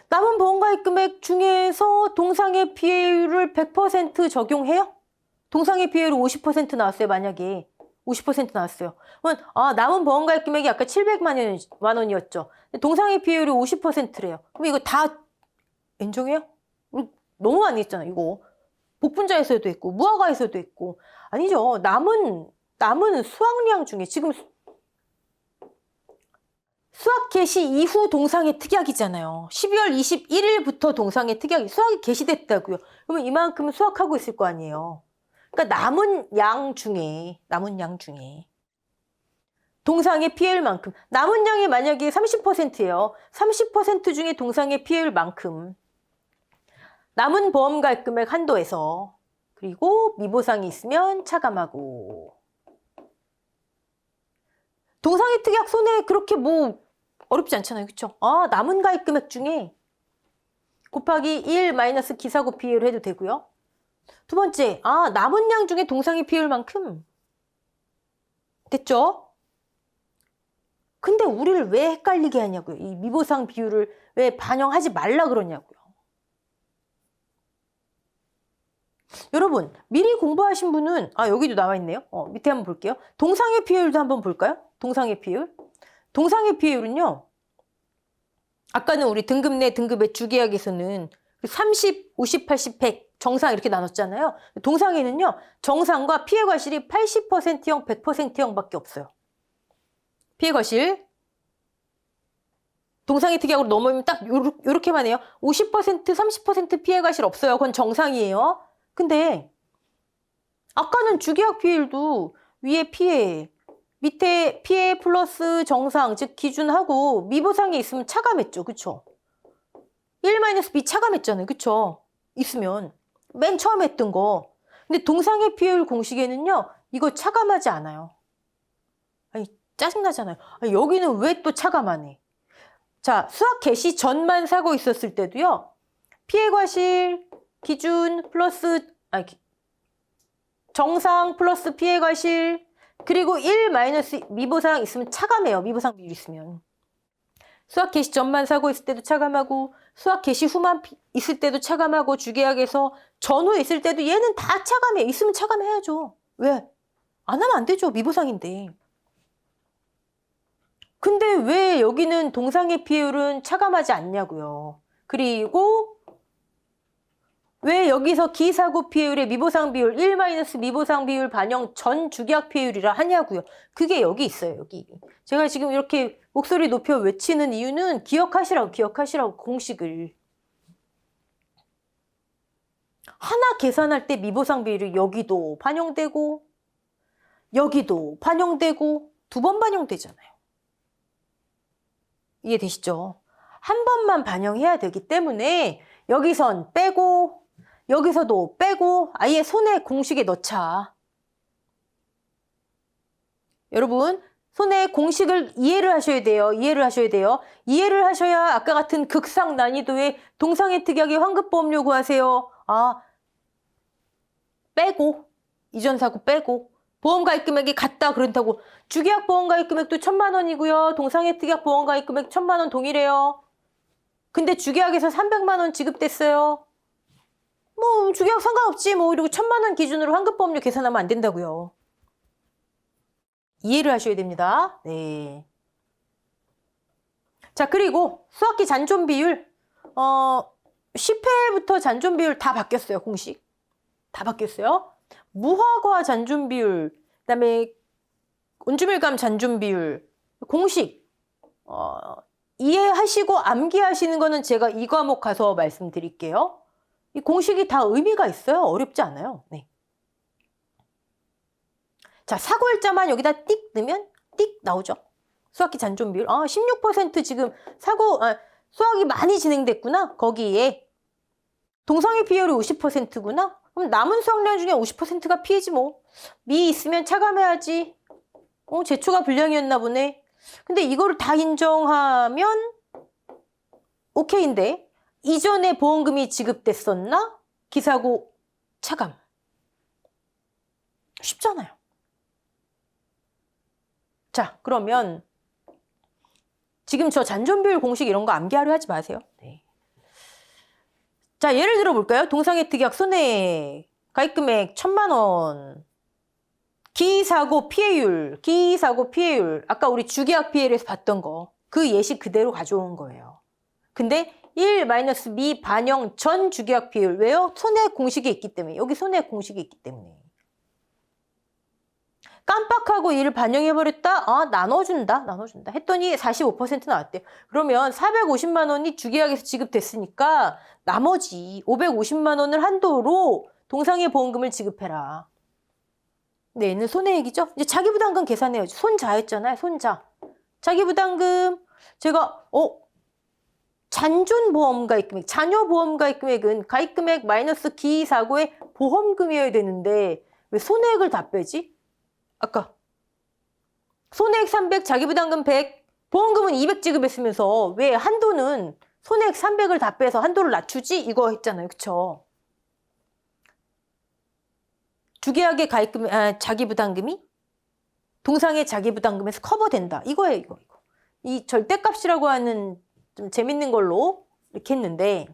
남은 보험 가입 금액 중에서 동상해 피해율을 100% 적용해요? 동상해 피해율이 50% 나왔어요. 만약에 50% 나왔어요. 그러면 남은 보험 가입 금액이 아까 700만 원이었죠. 동상해 피해율이 50%래요. 그럼 이거 다 인정해요? 너무 많이 했잖아. 이거 복분자에서도 있고 무허가에서도 있고. 아니죠. 남은 수확량 중에 지금 수확 개시 이후 동상해 특약이잖아요. 12월 21일부터 동상해 특약이 수확이 개시됐다고요. 그러면 이만큼 수확하고 있을 거 아니에요. 그러니까 남은 양 중에 동상해 피해율만큼 남은 양이 만약에 30%예요. 30% 중에 동상해 피해율만큼 남은 보험 가입 금액 한도에서 그리고 미보상이 있으면 차감하고 동상의 특약 손해 그렇게 뭐 어렵지 않잖아요. 그쵸? 아, 남은 가입 금액 중에 곱하기 1 마이너스 기사고 비율 해도 되고요. 두 번째, 아, 남은 양 중에 동상의 비율만큼 됐죠? 근데 우리를 왜 헷갈리게 하냐고요. 이 미보상 비율을 왜 반영하지 말라 그러냐고요. 여러분, 미리 공부하신 분은, 아, 여기도 나와 있네요. 밑에 한번 볼게요. 동상의 비율도 한번 볼까요? 동상의 비율. 동상의 비율은요, 아까는 우리 등급 내 등급의 주계약에서는 30, 50, 80, 100 정상 이렇게 나눴잖아요. 동상에는요, 정상과 피해 과실이 80%형, 100%형 밖에 없어요. 피해 과실. 동상의 특약으로 넘으면 딱 요렇게만 해요. 50%, 30% 피해 과실 없어요. 그건 정상이에요. 근데 아까는 주계약 비율도 위에 피해, 밑에 피해 플러스 정상, 즉 기준하고 미보상이 있으면 차감했죠. 그쵸? 1-B 차감했잖아요. 그쵸? 있으면. 맨 처음에 했던 거. 근데 동상의 비율 공식에는요, 이거 차감하지 않아요. 아니, 짜증나잖아요. 아니, 여기는 왜 또 차감하네? 자, 수학 개시 전만 사고 있었을 때도요, 피해 과실, 기준 플러스, 아니, 정상 플러스 피해 과실, 그리고 1 마이너스 미보상 있으면 차감해요. 미보상 비율 있으면. 수학 개시 전만 사고 있을 때도 차감하고, 수학 개시 후만 있을 때도 차감하고, 주계약에서 전후에 있을 때도 얘는 다 차감해. 있으면 차감해야죠. 왜? 안 하면 안 되죠. 미보상인데. 근데 왜 여기는 동상의 비율은 차감하지 않냐고요. 그리고 왜 여기서 기사고 비율의 미보상 비율 1 마이너스 미보상 비율 반영 전 주계약 비율이라 하냐고요. 그게 여기 있어요. 여기. 제가 지금 이렇게 목소리 높여 외치는 이유는 기억하시라고 공식을. 하나 계산할 때 미보상 비율이 여기도 반영되고 여기도 반영되고 두 번 반영되잖아요. 이해되시죠? 한 번만 반영해야 되기 때문에 여기선 빼고 여기서도 빼고 아예 손해 공식에 넣자. 여러분, 손해 공식을 이해를 하셔야 돼요. 이해를 하셔야 아까 같은 극상 난이도의 동상의 특약의 환급보험 요구하세요. 아, 빼고 이전 사고 빼고 보험 가입 금액이 같다 그런다고 주계약 보험 가입 금액도 1,000만 원이고요. 동상의 특약 보험 가입 금액 1,000만 원 동일해요. 근데 주계약에서 300만 원 지급됐어요. 뭐 주계약 상관없지 뭐 이러고 1,000만 원 기준으로 환급보험료 계산하면 안 된다고요. 이해를 하셔야 됩니다. 네. 자, 그리고 수학기 잔존 비율 10회부터 잔존 비율 다 바뀌었어요. 공식. 다 바뀌었어요. 무화과 잔존 비율, 그다음에 온주밀감 잔존 비율 공식 이해하시고 암기하시는 거는 제가 이 과목 가서 말씀드릴게요. 이 공식이 다 의미가 있어요. 어렵지 않아요. 네. 자, 사고일자만 여기다 띡 넣으면 띡 나오죠. 수학기 잔존 비율. 16% 지금 수학이 많이 진행됐구나. 거기에 동상의 비율이 50%구나. 그럼 남은 수학량 중에 50%가 피해지 뭐. 미 있으면 차감해야지. 제초가 불량이었나 보네. 근데 이거를 다 인정하면 오케이인데 이전에 보험금이 지급됐었나? 기사고 차감. 쉽잖아요. 자, 그러면 지금 저 잔존 비율 공식 이런 거 암기하려 하지 마세요. 네. 자, 예를 들어 볼까요? 동상의 특약 손해 가입금액 1,000만 원. 기사고 피해율. 아까 우리 주계약 피해율에서 봤던 거. 그 예시 그대로 가져온 거예요. 근데 1-미 반영 전 주계약 피해율. 왜요? 손해 공식이 있기 때문에. 여기 손해 공식이 있기 때문에. 깜빡하고 이를 반영해버렸다? 나눠준다 했더니 45% 나왔대요. 그러면 450만 원이 주계약에서 지급됐으니까 나머지 550만 원을 한도로 동상의 보험금을 지급해라. 네, 얘는 손해액이죠? 이제 자기부담금 계산해야죠. 손자였잖아요, 손자. 자기부담금, 제가, 잔존보험 가입금액, 자녀보험 가입금액은 가입금액 마이너스 기사고의 보험금이어야 되는데 왜 손해액을 다 빼지? 아까 손해액 300, 자기부담금 100, 보험금은 200 지급했으면서 왜 한도는 손해액 300을 다 빼서 한도를 낮추지? 이거 했잖아요. 그쵸? 주계약의 자기부담금이 동상의 자기부담금에서 커버된다. 이거예요, 이거. 이 절대값이라고 하는 좀 재밌는 걸로 이렇게 했는데,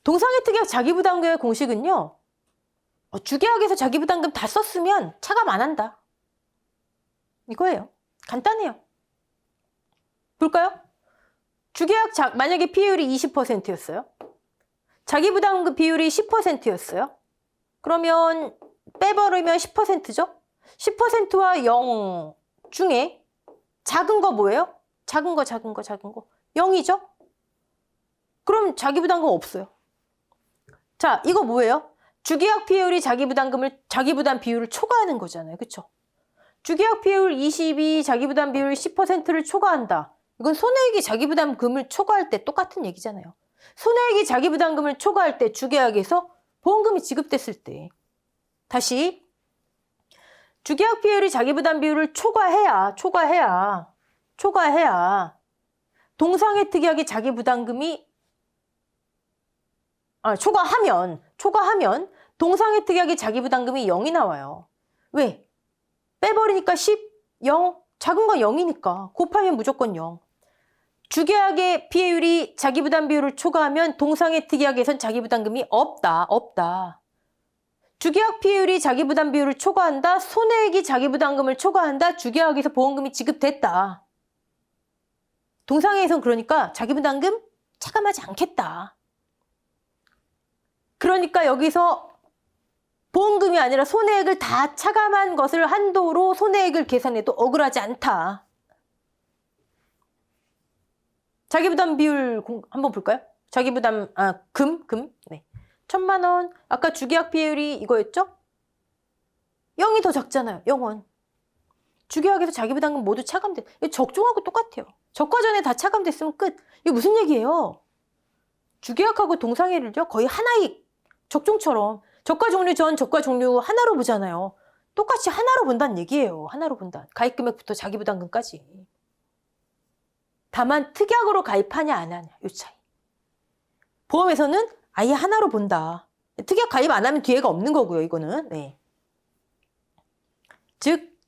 동상의 특약 자기부담금의 공식은요, 주계약에서 자기부담금 다 썼으면 차감 안 한다. 이거예요. 간단해요. 볼까요? 주계약 만약에 피해율이 20%였어요. 자기부담금 비율이 10%였어요. 그러면 빼버리면 10%죠? 10%와 0 중에 작은 거 뭐예요? 작은 거. 0이죠? 그럼 자기부담금 없어요. 자, 이거 뭐예요? 주계약 피해율이 자기부담 비율을 초과하는 거잖아요. 그쵸? 주계약 피해율 22, 자기부담 비율 10%를 초과한다. 이건 손해액이 자기부담금을 초과할 때 똑같은 얘기잖아요. 손해액이 자기부담금을 초과할 때 주계약에서 보험금이 지급됐을 때 다시 주계약 피해율이 자기부담 비율을 초과해야 동상의 특약의 자기부담금이 초과하면 동상의 특약의 자기부담금이 0이 나와요. 왜? 빼버리니까 10, 0, 작은 건 0이니까 곱하면 무조건 0. 주계약의 피해율이 자기부담 비율을 초과하면 동상의 특약에선 자기부담금이 없다. 주계약 피해율이 자기부담 비율을 초과한다. 손해액이 자기부담금을 초과한다. 주계약에서 보험금이 지급됐다. 동상에선 그러니까 자기부담금 차감하지 않겠다. 그러니까 여기서 보험금이 아니라 손해액을 다 차감한 것을 한도로 손해액을 계산해도 억울하지 않다. 자기부담 비율 한번 볼까요? 자기부담 금. 네. 1,000만 원. 아까 주계약 피해율이 이거였죠? 0이 더 작잖아요. 0원. 주계약에서 자기부담금 모두 차감돼. 이거 적중하고 똑같아요. 적과 전에 다 차감됐으면 끝. 이게 무슨 얘기예요? 주계약하고 동상회를요 거의 하나의 적중처럼 적과 종류 전, 적과 종류 하나로 보잖아요. 똑같이 하나로 본다는 얘기예요. 하나로 본다. 가입금액부터 자기부담금까지. 다만 특약으로 가입하냐 안 하냐 이 차이. 보험에서는 아예 하나로 본다. 특약 가입 안 하면 뒤에가 없는 거고요. 이거는. 네. 즉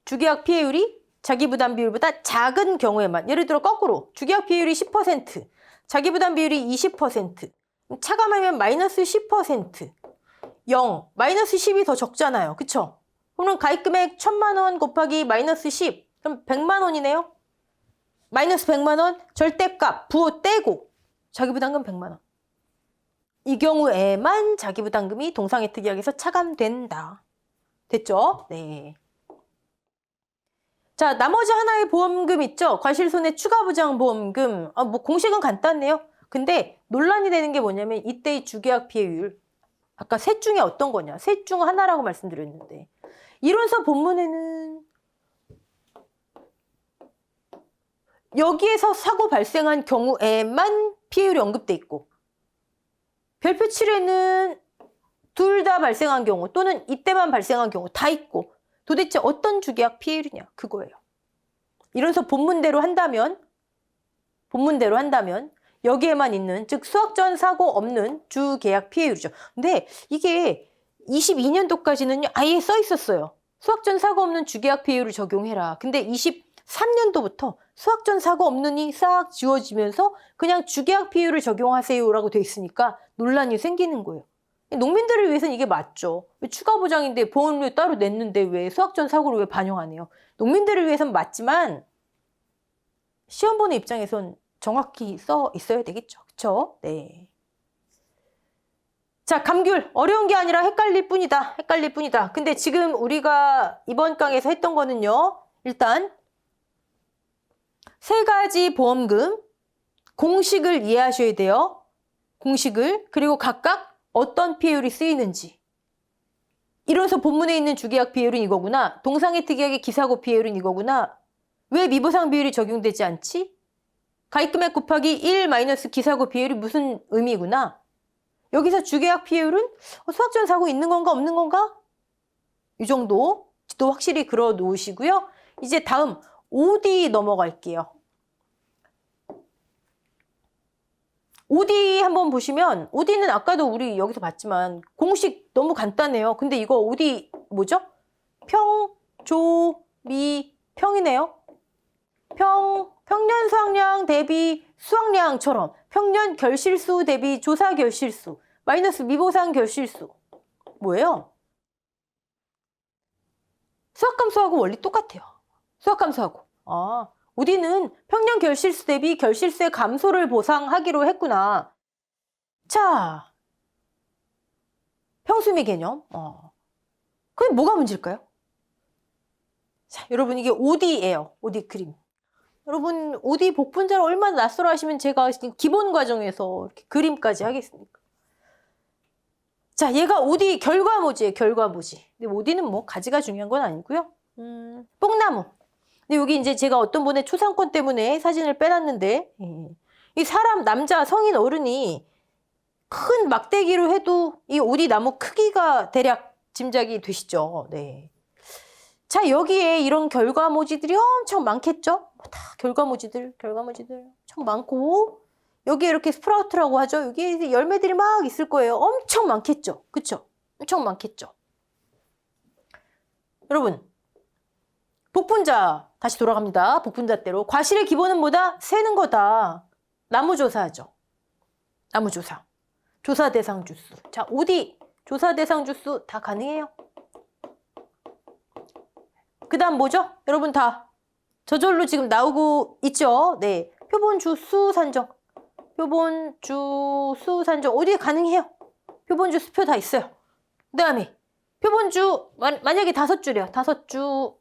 주계약 피해율이 자기부담 비율보다 작은 경우에만, 예를 들어 거꾸로 주계약 피해율이 10%, 자기부담 비율이 20%, 차감하면 마이너스 10%, 0, 마이너스 10이 더 적잖아요. 그쵸? 그러면 가입금액 1,000만 원 곱하기 마이너스 10, 그럼 100만 원이네요. 마이너스 100만 원, 절대값, 부호 떼고 자기부담금 100만 원. 이 경우에만 자기부담금이 동상의 특약에서 차감된다. 됐죠? 네. 자, 나머지 하나의 보험금 있죠? 과실손해 추가보장보험금. 뭐 공식은 간단해요. 근데 논란이 되는 게 뭐냐면 이때의 주계약 피해율. 아까 셋 중에 어떤 거냐? 셋 중 하나라고 말씀드렸는데 이론서 본문에는 여기에서 사고 발생한 경우에만 피해율이 언급돼 있고 별표 7에는 둘 다 발생한 경우 또는 이때만 발생한 경우 다 있고 도대체 어떤 주계약 피해율이냐 그거예요. 이론서 본문대로 한다면 여기에만 있는 즉 수학 전 사고 없는 주계약 피해율이죠. 근데 이게 22년도까지는 아예 써 있었어요. 수학 전 사고 없는 주계약 피해율을 적용해라. 근데 23년도부터 수학 전 사고 없는이 싹 지워지면서 그냥 주계약 피해율을 적용하세요라고 돼 있으니까 논란이 생기는 거예요. 농민들을 위해서는 이게 맞죠. 추가 보장인데 보험료 따로 냈는데 왜 수학 전 사고를 왜 반영 안 해요? 농민들을 위해서는 맞지만 시험 보는 입장에선 정확히 써 있어야 되겠죠. 그쵸? 네. 자, 감귤. 어려운 게 아니라 헷갈릴 뿐이다. 근데 지금 우리가 이번 강에서 했던 거는요. 일단 세 가지 보험금 공식을 이해하셔야 돼요. 공식을. 그리고 각각 어떤 피해율이 쓰이는지. 이론서 본문에 있는 주계약 피해율은 이거구나. 동상의 특약의 기사고 피해율은 이거구나. 왜 미보상 비율이 적용되지 않지? 가입금액 곱하기 1 마이너스 기사고 비율이 무슨 의미구나. 여기서 주계약 피해율은 수학 전 사고 있는 건가 없는 건가? 이 정도 또 확실히 그려 놓으시고요. 이제 다음 OD 넘어갈게요. OD 한번 보시면 OD는 아까도 우리 여기서 봤지만 공식 너무 간단해요. 근데 이거 OD 뭐죠? 평, 조, 미, 평이네요. 평년 수확량 대비 수확량처럼 평년 결실수 대비 조사 결실수 마이너스 미보상 결실수 뭐예요? 수학감수하고 원리 똑같아요. 수학감수하고. OD는 평년 결실수 대비 결실수의 감소를 보상하기로 했구나. 자, 평수미 개념. 그게 뭐가 문제일까요? 자, 여러분 이게 OD예요. OD 그림. 여러분 OD 복분자를 얼마나 낯설어 하시면 제가 기본 과정에서 이렇게 그림까지 하겠습니까? 자, 얘가 OD 결과모지예요. 결과모지. 근데 OD는 뭐 가지가 중요한 건 아니고요. 뽕나무. 근데 여기 이제 제가 어떤 분의 초상권 때문에 사진을 빼놨는데 이 사람 남자 성인 어른이 큰 막대기로 해도 이 OD 나무 크기가 대략 짐작이 되시죠? 네. 자, 여기에 이런 결과모지들이 엄청 많겠죠? 다 결과모지들 엄청 많고 여기에 이렇게 스프라우트라고 하죠? 여기에 열매들이 막 있을 거예요. 엄청 많겠죠? 그쵸? 엄청 많겠죠? 여러분, 복분자 다시 돌아갑니다. 복분자대로. 과실의 기본은 뭐다? 세는 거다. 나무조사하죠. 나무조사. 조사 대상 주수. 자, OD 조사 대상 주수 다 가능해요. 그 다음 뭐죠? 여러분 다 저절로 지금 나오고 있죠? 네. 표본주 수 산정. 표본주 수 산정. 어디에 가능해요? 표본주 수표 다 있어요. 그 다음에 표본주 만약에 5줄이에요. 5주.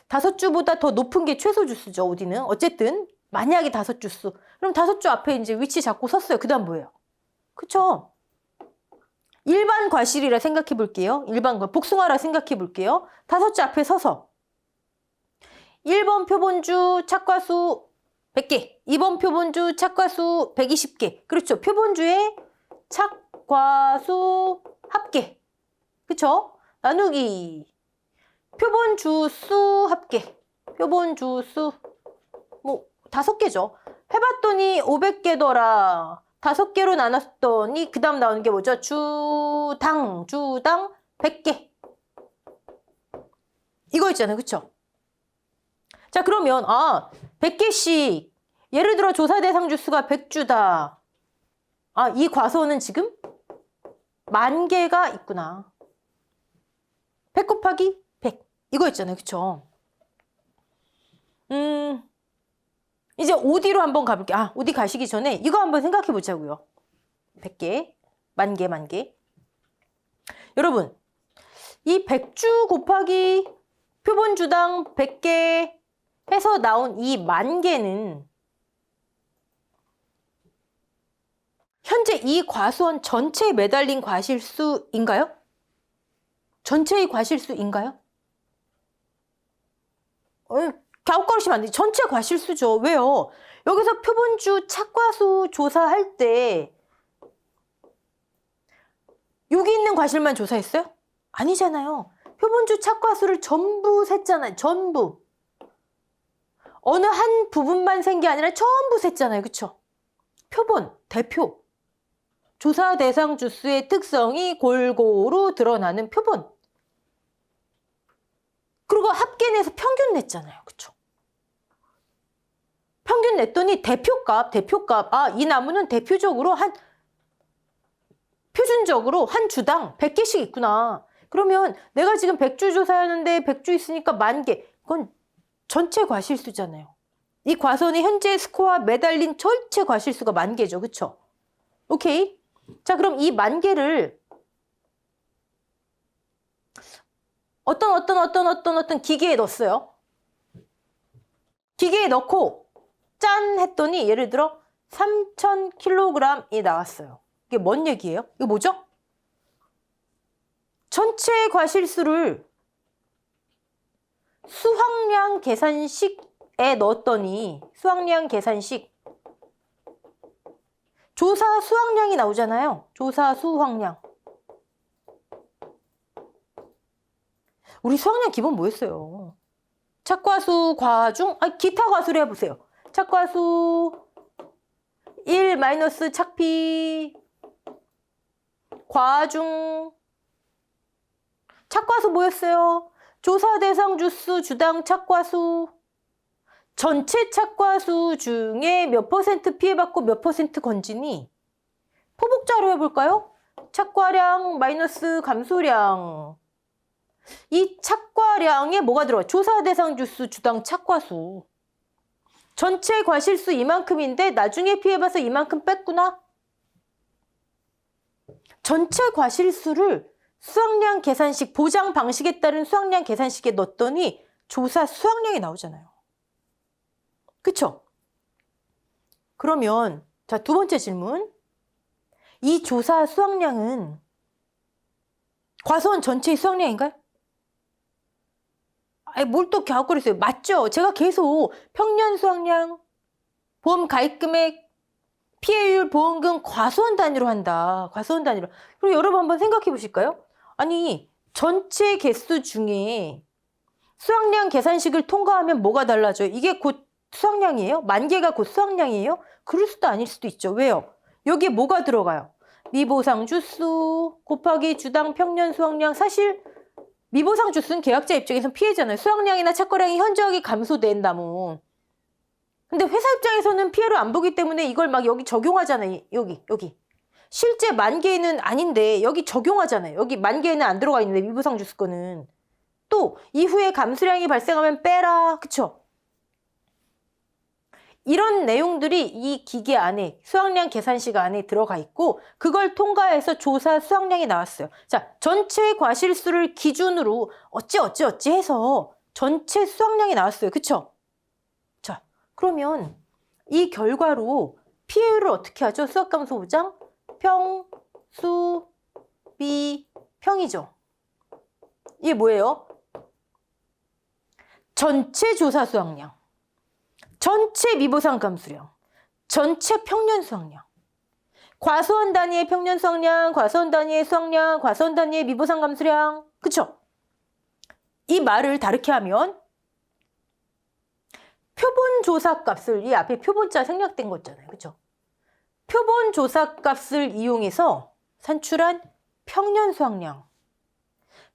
5주보다 더 높은 게 최소 주수죠. 어디는. 어쨌든 만약에 5주 수. 그럼 5주 앞에 이제 위치 잡고 섰어요. 그 다음 뭐예요? 그쵸? 일반 과실이라 생각해 볼게요. 일반 복숭아라 생각해 볼게요. 5주 앞에 서서 1번 표본주 착과수 100개, 2번 표본주 착과수 120개. 그렇죠. 표본주의 착과수 합계. 그쵸? 나누기 표본주 수 합계. 표본주 수 뭐 5개죠. 해봤더니 500개더라. 5개로 나눴더니 그 다음 나오는 게 뭐죠? 주당 100개. 이거 있잖아요. 그쵸? 자, 그러면 100개씩 예를 들어 조사 대상 주수가 100주다. 이 과소는 지금 10,000개가 있구나. 100 곱하기 100. 이거 있잖아요. 그쵸? 이제 OD로 한번 가볼게요. OD 가시기 전에 이거 한번 생각해 보자고요. 100개, 10,000개. 여러분, 이 100주 곱하기 표본주당 100개 해서 나온 이 10,000개는 현재 이 과수원 전체에 매달린 과실수인가요? 전체의 과실수인가요? 갸웃거리시면 안 돼요. 전체 과실수죠. 왜요? 여기서 표본주 착과수 조사할 때 여기 있는 과실만 조사했어요? 아니잖아요. 표본주 착과수를 전부 셌잖아요. 전부. 어느 한 부분만 센 게 아니라 전부 셌잖아요. 그쵸? 표본, 대표. 조사 대상 주수의 특성이 골고루 드러나는 표본. 그리고 합계 내서 평균 냈잖아요. 그쵸? 평균 냈더니 대표값. 이 나무는 대표적으로 표준적으로 한 주당 100개씩 있구나. 그러면 내가 지금 100주 조사하는데 100주 있으니까 10,000개. 그건 전체 과실수잖아요. 이 과선이 현재 스코어 매달린 전체 과실수가 10,000개죠. 그쵸? 오케이. 자, 그럼 이 10,000개를 어떤 기계에 넣었어요. 기계에 넣고 짠 했더니 예를 들어 3,000kg이 나왔어요. 이게 뭔 얘기예요? 이거 뭐죠? 전체 과실수를 수확량 계산식에 넣었더니 수확량 계산식 조사 수확량이 나오잖아요. 조사 수확량. 우리 수학량 기본 뭐였어요? 착과수, 과중, 기타 과수를 해보세요. 착과수 1 마이너스 착피, 과중. 착과수 뭐였어요? 조사 대상 주수 주당 착과수. 전체 착과수 중에 몇 퍼센트 피해받고 몇 퍼센트 건지니? 포복자로 해볼까요? 착과량 마이너스 감소량. 이 착과량에 뭐가 들어가요? 조사 대상 주수 주당 착과수. 전체 과실수 이만큼인데 나중에 피해봐서 이만큼 뺐구나. 전체 과실수를 수학량 계산식, 보장 방식에 따른 수학량 계산식에 넣었더니 조사 수학량이 나오잖아요. 그쵸? 그러면 자, 두 번째 질문. 이 조사 수학량은 과수원 전체의 수학량인가요? 뭘 또 갸웃거리세요. 맞죠? 제가 계속 평년 수학량, 보험 가입금액, 피해율, 보험금 과수원 단위로 한다. 과수원 단위로. 그리고 여러분 한번 생각해 보실까요? 아니, 전체 개수 중에 수학량 계산식을 통과하면 뭐가 달라져요? 이게 곧 수학량이에요? 만 개가 곧 수학량이에요? 그럴 수도 아닐 수도 있죠. 왜요? 여기에 뭐가 들어가요? 미보상 주수 곱하기 주당 평년 수학량. 사실 미보상 주수는 계약자 입장에서는 피해잖아요. 수학량이나 착과량이 현저하게 감소된다면. 근데 회사 입장에서는 피해를 안 보기 때문에 이걸 막 여기 적용하잖아요. 여기. 실제 만 개는 아닌데 여기 적용하잖아요. 여기 만 개는 안 들어가 있는데 미보상 주수 거는. 또 이후에 감소량이 발생하면 빼라. 그쵸? 이런 내용들이 이 기계 안에 수학량 계산식 안에 들어가 있고 그걸 통과해서 조사 수학량이 나왔어요. 자, 전체 과실수를 기준으로 어찌 해서 전체 수학량이 나왔어요. 그쵸? 자, 그러면 이 결과로 피해율을 어떻게 하죠? 수학감소보장 평, 수, 비, 평이죠. 이게 뭐예요? 전체 조사 수학량, 전체 미보상 감수량, 전체 평년 수학량, 과수원 단위의 평년 수학량, 과수원 단위의 수학량, 과수원 단위의 미보상 감수량. 그쵸? 이 말을 다르게 하면 표본 조사 값을, 이 앞에 표본자 생략된 거 있잖아요. 그쵸? 표본 조사 값을 이용해서 산출한 평년 수학량,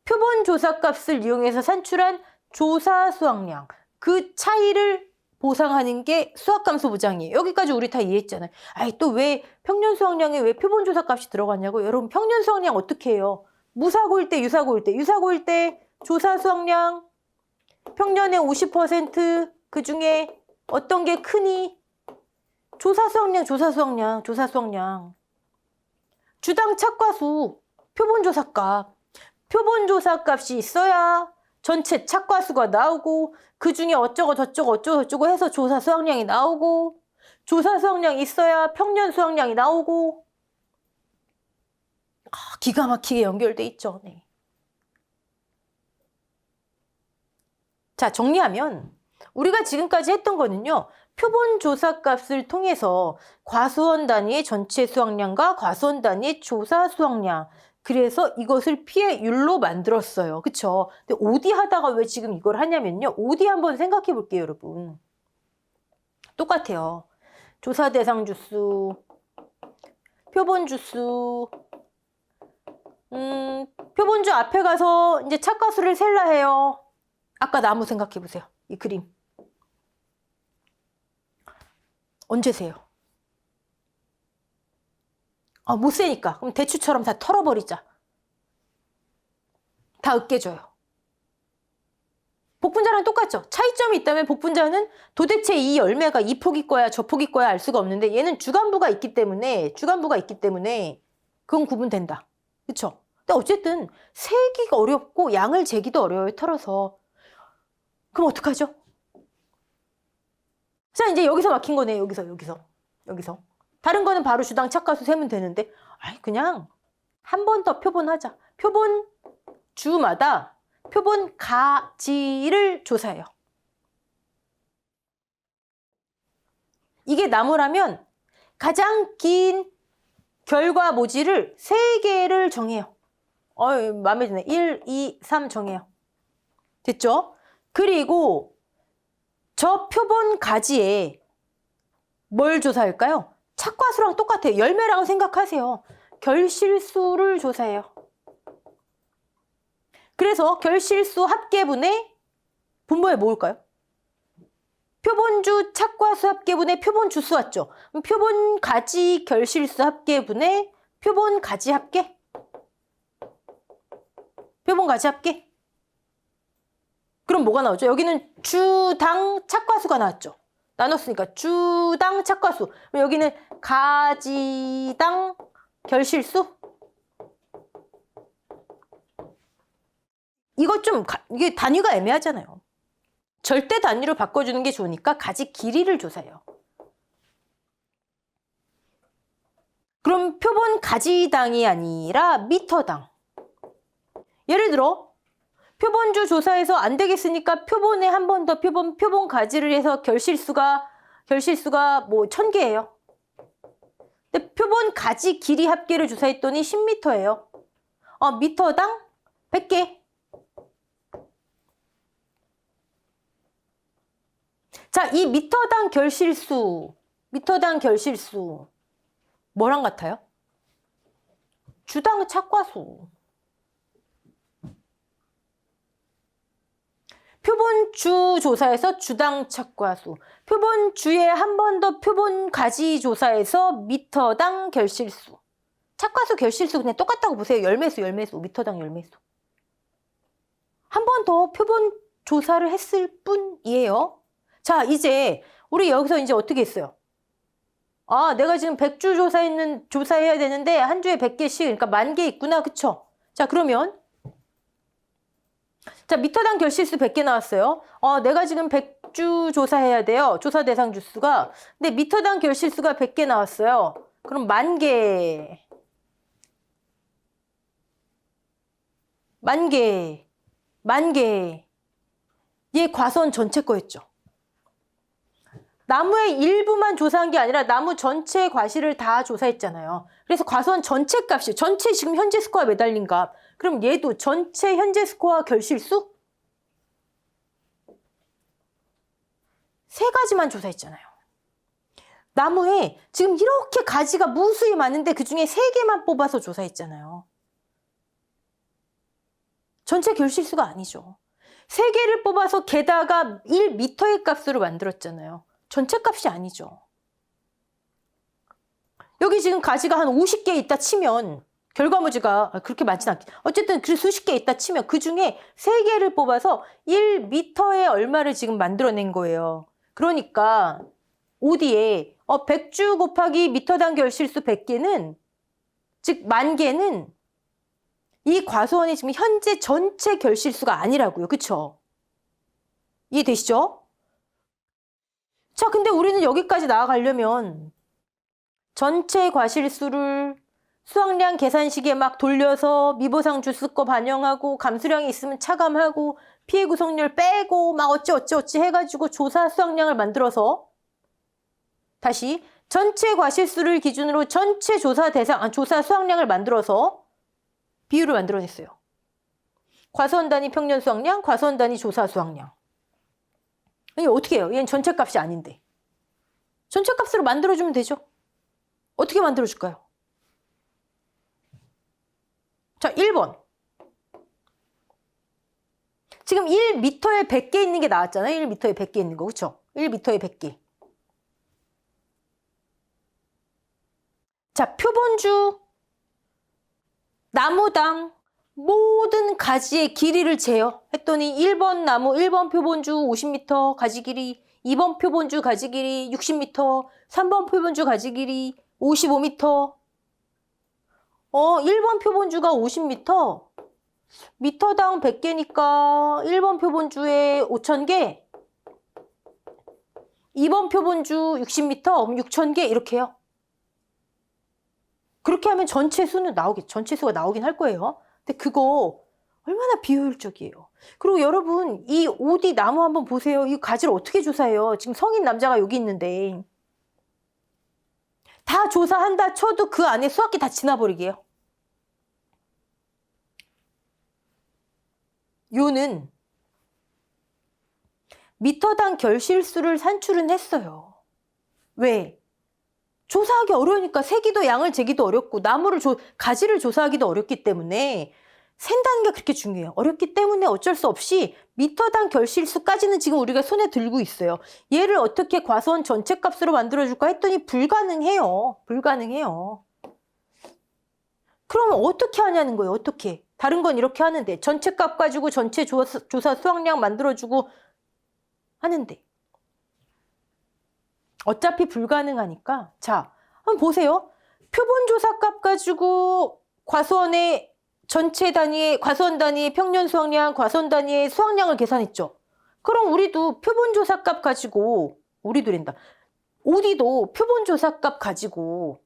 표본 조사 값을 이용해서 산출한 조사 수학량, 그 차이를 보상하는 게 수학감소 보장이에요. 여기까지 우리 다 이해했잖아요. 또 왜 평년 수학량에 왜 표본 조사 값이 들어갔냐고. 여러분, 평년 수학량 어떻게 해요? 무사고일 때, 유사고일 때. 유사고일 때 조사 수학량 평년의 50%, 그 중에 어떤 게 크니? 조사 수학량. 주당 착과수, 표본 조사 값. 표본 조사 값이 있어야 전체 착과수가 나오고 그 중에 어쩌고 저쩌고 해서 조사 수학량이 나오고, 조사 수학량이 있어야 평년 수학량이 나오고. 기가 막히게 연결돼 있죠. 네. 자, 정리하면 우리가 지금까지 했던 거는요, 표본 조사 값을 통해서 과수원 단위의 전체 수학량과 과수원 단위의 조사 수학량, 그래서 이것을 피해율로 만들었어요. 그쵸? 근데 OD 하다가 왜 지금 이걸 하냐면요. OD 한번 생각해 볼게요, 여러분. 똑같아요. 조사 대상 주수, 표본 주수, 표본주 앞에 가서 이제 착과수를 셀라 해요. 아까 나무 생각해 보세요. 이 그림. 언제 세요? 못 세니까. 그럼 대추처럼 다 털어버리자. 다 으깨줘요. 복분자랑 똑같죠? 차이점이 있다면 복분자는 도대체 이 열매가 이 폭이 거야 저 폭이 거야 알 수가 없는데, 얘는 주간부가 있기 때문에 그건 구분된다. 그쵸? 근데 어쨌든 세기가 어렵고 양을 재기도 어려워요. 털어서. 그럼 어떡하죠? 자, 이제 여기서 막힌 거네. 여기서. 다른 거는 바로 주당 착과수 세면 되는데, 그냥 한 번 더 표본하자. 표본 주마다 표본 가지를 조사해요. 이게 나무라면 가장 긴 결과 모지를 3개를 정해요. 마음에 드네. 1, 2, 3 정해요. 됐죠? 그리고 저 표본 가지에 뭘 조사할까요? 착과수랑 똑같아요. 열매라고 생각하세요. 결실수를 조사해요. 그래서 결실수 합계분의 분모에 모을까요? 표본주 착과수 합계분의 표본주수 왔죠? 그럼 표본가지 결실수 합계분의 표본가지 합계? 표본가지 합계? 그럼 뭐가 나오죠? 여기는 주당 착과수가 나왔죠? 나눴으니까 주당 착과수. 그럼 여기는 가지당 결실수? 이게 단위가 애매하잖아요. 절대 단위로 바꿔주는 게 좋으니까 가지 길이를 조사해요. 그럼 표본 가지당이 아니라 미터당. 예를 들어 표본주 조사해서 안 되겠으니까 표본에 한 번 더 표본 가지를 해서 결실수가 뭐 1000개예요. 근데 표본 가지 길이 합계를 조사했더니 10m예요. 미터당 100개. 자, 이 미터당 결실수 뭐랑 같아요? 주당 착과수. 표본주 조사에서 주당 착과수. 표본주에 한 번 더 표본 가지 조사에서 미터당 결실수. 착과수 결실수 그냥 똑같다고 보세요. 열매수, 미터당 열매수. 한 번 더 표본 조사를 했을 뿐이에요. 자, 이제 우리 여기서 이제 어떻게 했어요? 내가 지금 100주 조사해야 되는데 한 주에 100개씩, 그러니까 10,000개 있구나. 그쵸? 자, 그러면 자, 미터당 결실수 100개 나왔어요. 내가 지금 100주 조사해야 돼요. 조사 대상 주수가. 근데 미터당 결실수가 100개 나왔어요. 그럼 10,000개. 10,000개. 얘 과수원 전체 거였죠. 나무의 일부만 조사한 게 아니라 나무 전체 과실을 다 조사했잖아요. 그래서 과수원 전체 값이, 전체 지금 현재 스코어 매달린 값. 그럼 얘도 전체 현재 스코어 결실수? 3가지만 조사했잖아요. 나무에 지금 이렇게 가지가 무수히 많은데 그중에 3개만 뽑아서 조사했잖아요. 전체 결실수가 아니죠. 3개를 뽑아서 게다가 1m의 값으로 만들었잖아요. 전체 값이 아니죠. 여기 지금 가지가 한 50개 있다 치면 결과물지가 그렇게 많진 않겠. 어쨌든 그 수십 개 있다 치면 그중에 3개를 뽑아서 1m에 얼마를 지금 만들어낸 거예요. 그러니까 OD에 100주 곱하기 미터당 결실수 100개는 즉 10,000개는 이 과수원이 지금 현재 전체 결실수가 아니라고요. 그쵸? 이해되시죠? 자, 근데 우리는 여기까지 나아가려면 전체 과실수를 수확량 계산식에 막 돌려서 미보상 주수거 반영하고 감수량이 있으면 차감하고 피해 구성률 빼고 막 어찌 해가지고 조사 수확량을 만들어서 다시 전체 과실수를 기준으로 전체 조사 수확량을 만들어서 비율을 만들어냈어요. 과수원 단위 평년 수확량, 과수원 단위 조사 수확량. 이게 어떻게 해요? 얘는 전체 값이 아닌데. 전체 값으로 만들어주면 되죠. 어떻게 만들어줄까요? 자, 1번. 지금 1m에 100개 있는 게 나왔잖아요. 1m에 100개 있는 거. 그쵸? 1m에 100개. 자, 표본주 나무당 모든 가지의 길이를 재요. 했더니 1번 나무 1번 표본주 50m 가지 길이, 2번 표본주 가지 길이 60m, 3번 표본주 가지 길이 55m. 1번 표본주가 50m, 미터당 100개니까 1번 표본주에 5,000개, 2번 표본주 60m, 6,000개 이렇게요. 그렇게 하면 전체 수는 나오겠죠. 전체 수가 나오긴 할 거예요. 근데 그거 얼마나 비효율적이에요. 그리고 여러분 이 OD 나무 한번 보세요. 이 가지를 어떻게 조사해요? 지금 성인 남자가 여기 있는데 다 조사한다 쳐도 그 안에 수학기 다 지나버리게요. 요는 미터당 결실수를 산출은 했어요. 왜? 조사하기 어려우니까 세기도 양을 재기도 어렵고 가지를 조사하기도 어렵기 때문에 센다는 게 그렇게 중요해요. 어렵기 때문에 어쩔 수 없이 미터당 결실수까지는 지금 우리가 손에 들고 있어요. 얘를 어떻게 과수원 전체 값으로 만들어줄까 했더니 불가능해요. 불가능해요. 그러면 어떻게 하냐는 거예요. 어떻게. 다른 건 이렇게 하는데 전체 값 가지고 전체 조사 수확량 만들어주고 하는데 어차피 불가능하니까 자 한번 보세요. 표본 조사 값 가지고 과수원의 전체 단위의 과수원 단위의 평년 수확량, 과수원 단위의 수확량을 계산했죠. 그럼 우리도 표본 조사 값 가지고 우리도 표본 조사 값 가지고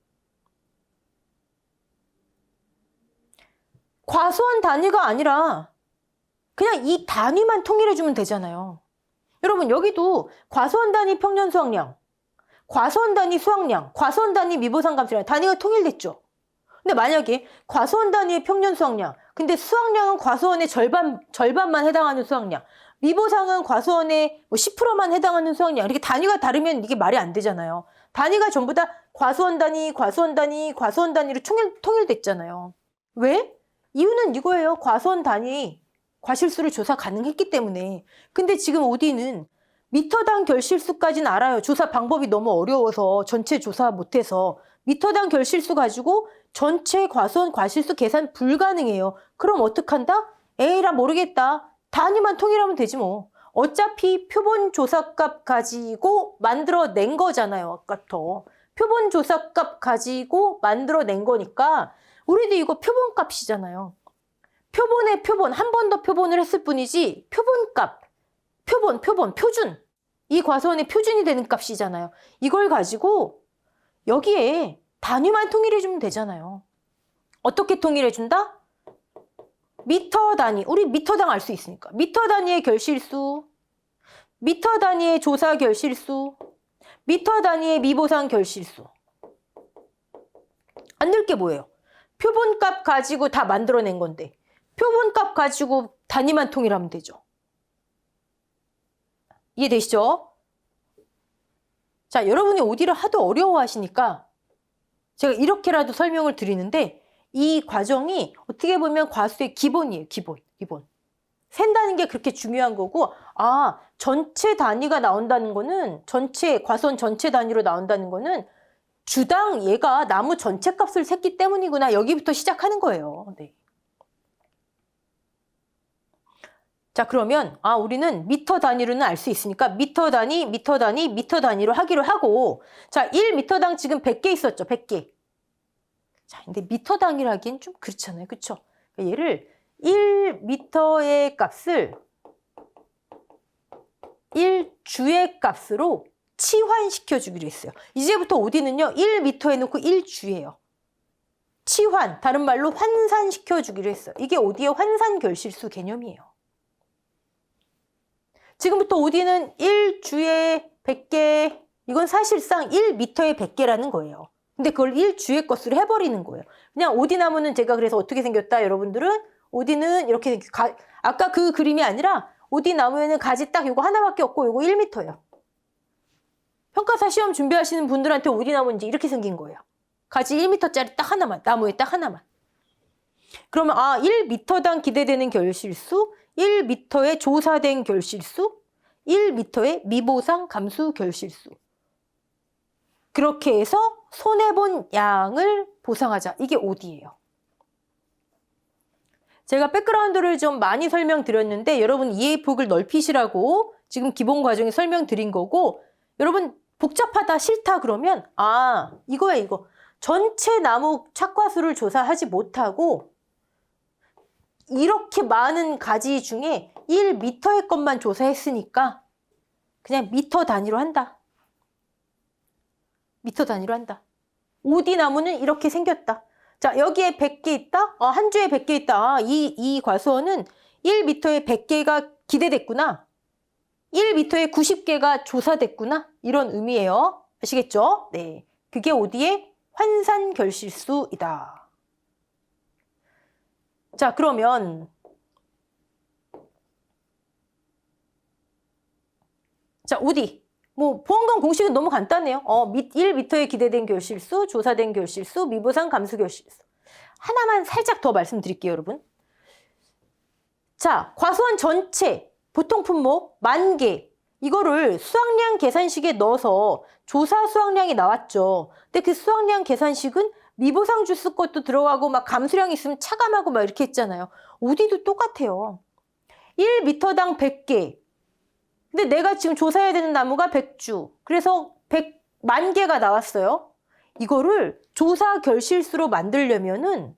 과수원 단위가 아니라 그냥 이 단위만 통일해주면 되잖아요. 여러분 여기도 과수원 단위 평년 수확량, 과수원 단위 수확량, 과수원 단위 미보상 감소량 단위가 통일됐죠. 근데 만약에 과수원 단위의 평년 수확량, 근데 수확량은 과수원의 절반만 해당하는 수확량, 미보상은 과수원의 10%만 해당하는 수확량, 이렇게 단위가 다르면 이게 말이 안 되잖아요. 단위가 전부 다 과수원 단위, 과수원 단위, 과수원 단위로 통일됐잖아요. 왜? 이유는 이거예요. 과수원 단위 과실수를 조사 가능했기 때문에. 근데 지금 OD는 미터당 결실수까지는 알아요. 조사 방법이 너무 어려워서 전체 조사 못해서 미터당 결실수 가지고 전체 과수원 과실수 계산 불가능해요. 그럼 어떡한다? 에이라 모르겠다. 단위만 통일하면 되지 뭐. 어차피 표본 조사값 가지고 만들어낸 거잖아요. 아까부터. 표본 조사값 가지고 만들어낸 거니까 우리도 이거 표본값이잖아요. 표본의 표본, 한 번 더 표본을 했을 뿐이지 표본값, 표준. 이 과수원의 표준이 되는 값이잖아요. 이걸 가지고 여기에 단위만 통일해주면 되잖아요. 어떻게 통일해준다? 미터 단위, 우리 미터당 알 수 있으니까. 미터 단위의 결실수, 미터 단위의 조사 결실수, 미터 단위의 미보상 결실수. 안 될 게 뭐예요? 표본값 가지고 다 만들어낸 건데 표본값 가지고 단위만 통일하면 되죠. 이해되시죠? 자, 여러분이 OD를 하도 어려워하시니까 제가 이렇게라도 설명을 드리는데 이 과정이 어떻게 보면 과수의 기본이에요. 기본. 센다는 게 그렇게 중요한 거고 전체 단위가 나온다는 거는 과수원 전체 단위로 나온다는 거는 주당 얘가 나무 전체 값을 셌기 때문이구나. 여기부터 시작하는 거예요. 네. 자, 그러면 우리는 미터 단위로는 알 수 있으니까 미터 단위로 하기로 하고 자, 1미터당 지금 100개 있었죠. 100개. 자, 근데 미터당이라 하기엔 좀 그렇잖아요. 그쵸? 얘를 1미터의 값을 1주의 값으로 치환시켜 주기로 했어요. 이제부터 OD는요. 1미터에 놓고 1주예요. 치환, 다른 말로 환산시켜 주기로 했어요. 이게 OD의 환산 결실수 개념이에요. 지금부터 OD는 1주에 100개, 이건 사실상 1미터에 100개라는 거예요. 근데 그걸 1주의 것으로 해버리는 거예요. 그냥 OD 나무는 제가 그래서 어떻게 생겼다, 여러분들은? OD는 이렇게, 아까 그 그림이 아니라 OD 나무에는 가지 딱 이거 하나밖에 없고 이거 1미터예요. 평가사 시험 준비하시는 분들한테 OD 나무는 이제 이렇게 생긴 거예요. 가지 1미터짜리 딱 하나만, 나무에 딱 하나만. 그러면 1미터당 기대되는 결실수, 1미터의 조사된 결실수, 1미터의 미보상 감수 결실수. 그렇게 해서 손해본 양을 보상하자. 이게 OD예요. 제가 백그라운드를 좀 많이 설명드렸는데 여러분 이해의 폭을 넓히시라고 지금 기본 과정에 설명드린 거고 여러분 복잡하다 싫다 그러면 이거야 이거. 전체 나무 착과수를 조사하지 못하고 이렇게 많은 가지 중에 1미터의 것만 조사했으니까 그냥 미터 단위로 한다. 미터 단위로 한다. OD 나무는 이렇게 생겼다. 자, 여기에 100개 있다? 한 주에 100개 있다. 이 과수원은 1미터에 100개가 기대됐구나. 1미터에 90개가 조사됐구나. 이런 의미예요. 아시겠죠? 네. 그게 OD의 환산 결실수이다. 자, 그러면 자, OD. 뭐 보험금 공식은 너무 간단해요. 1m에 기대된 결실수, 조사된 결실수, 미보상 감수 결실수. 하나만 살짝 더 말씀드릴게요, 여러분. 자, 과수원 전체 보통 품목 10,000개. 이거를 수확량 계산식에 넣어서 조사 수확량이 나왔죠. 근데 그 수확량 계산식은 미보상 주스 것도 들어가고 막 감수량 있으면 차감하고 막 이렇게 했잖아요. OD도 똑같아요. 1m당 100개. 근데 내가 지금 조사해야 되는 나무가 100주. 그래서 100만 개가 나왔어요. 이거를 조사 결실수로 만들려면은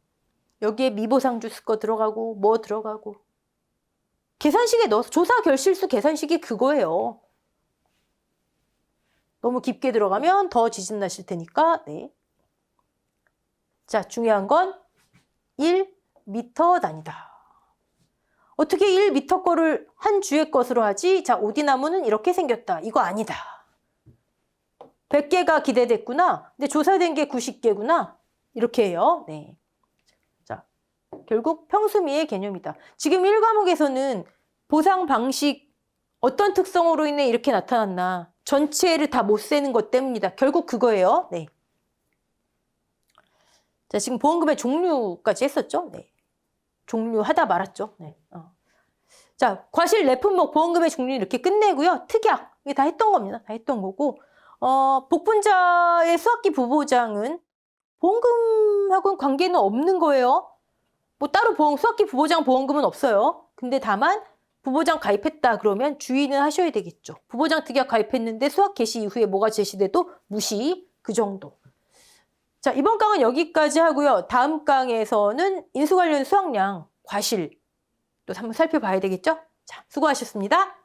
여기에 미보상 주스 거 들어가고 뭐 들어가고 계산식에 넣어서 조사 결실수 계산식이 그거예요. 너무 깊게 들어가면 더 지진 나실 테니까. 네. 자, 중요한 건 1m 단위다. 어떻게 1m 거를 한 주의 것으로 하지? 자, 오디나무는 이렇게 생겼다. 이거 아니다. 100개가 기대됐구나. 근데 조사된 게 90개구나. 이렇게 해요. 네. 자, 결국 평수미의 개념이다. 지금 1과목에서는 보상 방식 어떤 특성으로 인해 이렇게 나타났나. 전체를 다 못 세는 것 때문이다. 결국 그거예요. 네. 자, 지금 보험금의 종류까지 했었죠. 네. 종류하다 말았죠. 네. 자, 과실 내품목 보험금의 종류 이렇게 끝내고요. 특약 이게 다 했던 겁니다. 다 했던 거고 복분자의 수학기 부보장은 보험금하고는 관계는 없는 거예요. 뭐 따로 수학기 부보장 보험금은 없어요. 근데 다만 부보장 가입했다 그러면 주의는 하셔야 되겠죠. 부보장 특약 가입했는데 수학 개시 이후에 뭐가 제시돼도 무시 그 정도. 자, 이번 강은 여기까지 하고요. 다음 강에서는 인수 관련 수확량, 과실 또 한번 살펴봐야 되겠죠? 자, 수고하셨습니다.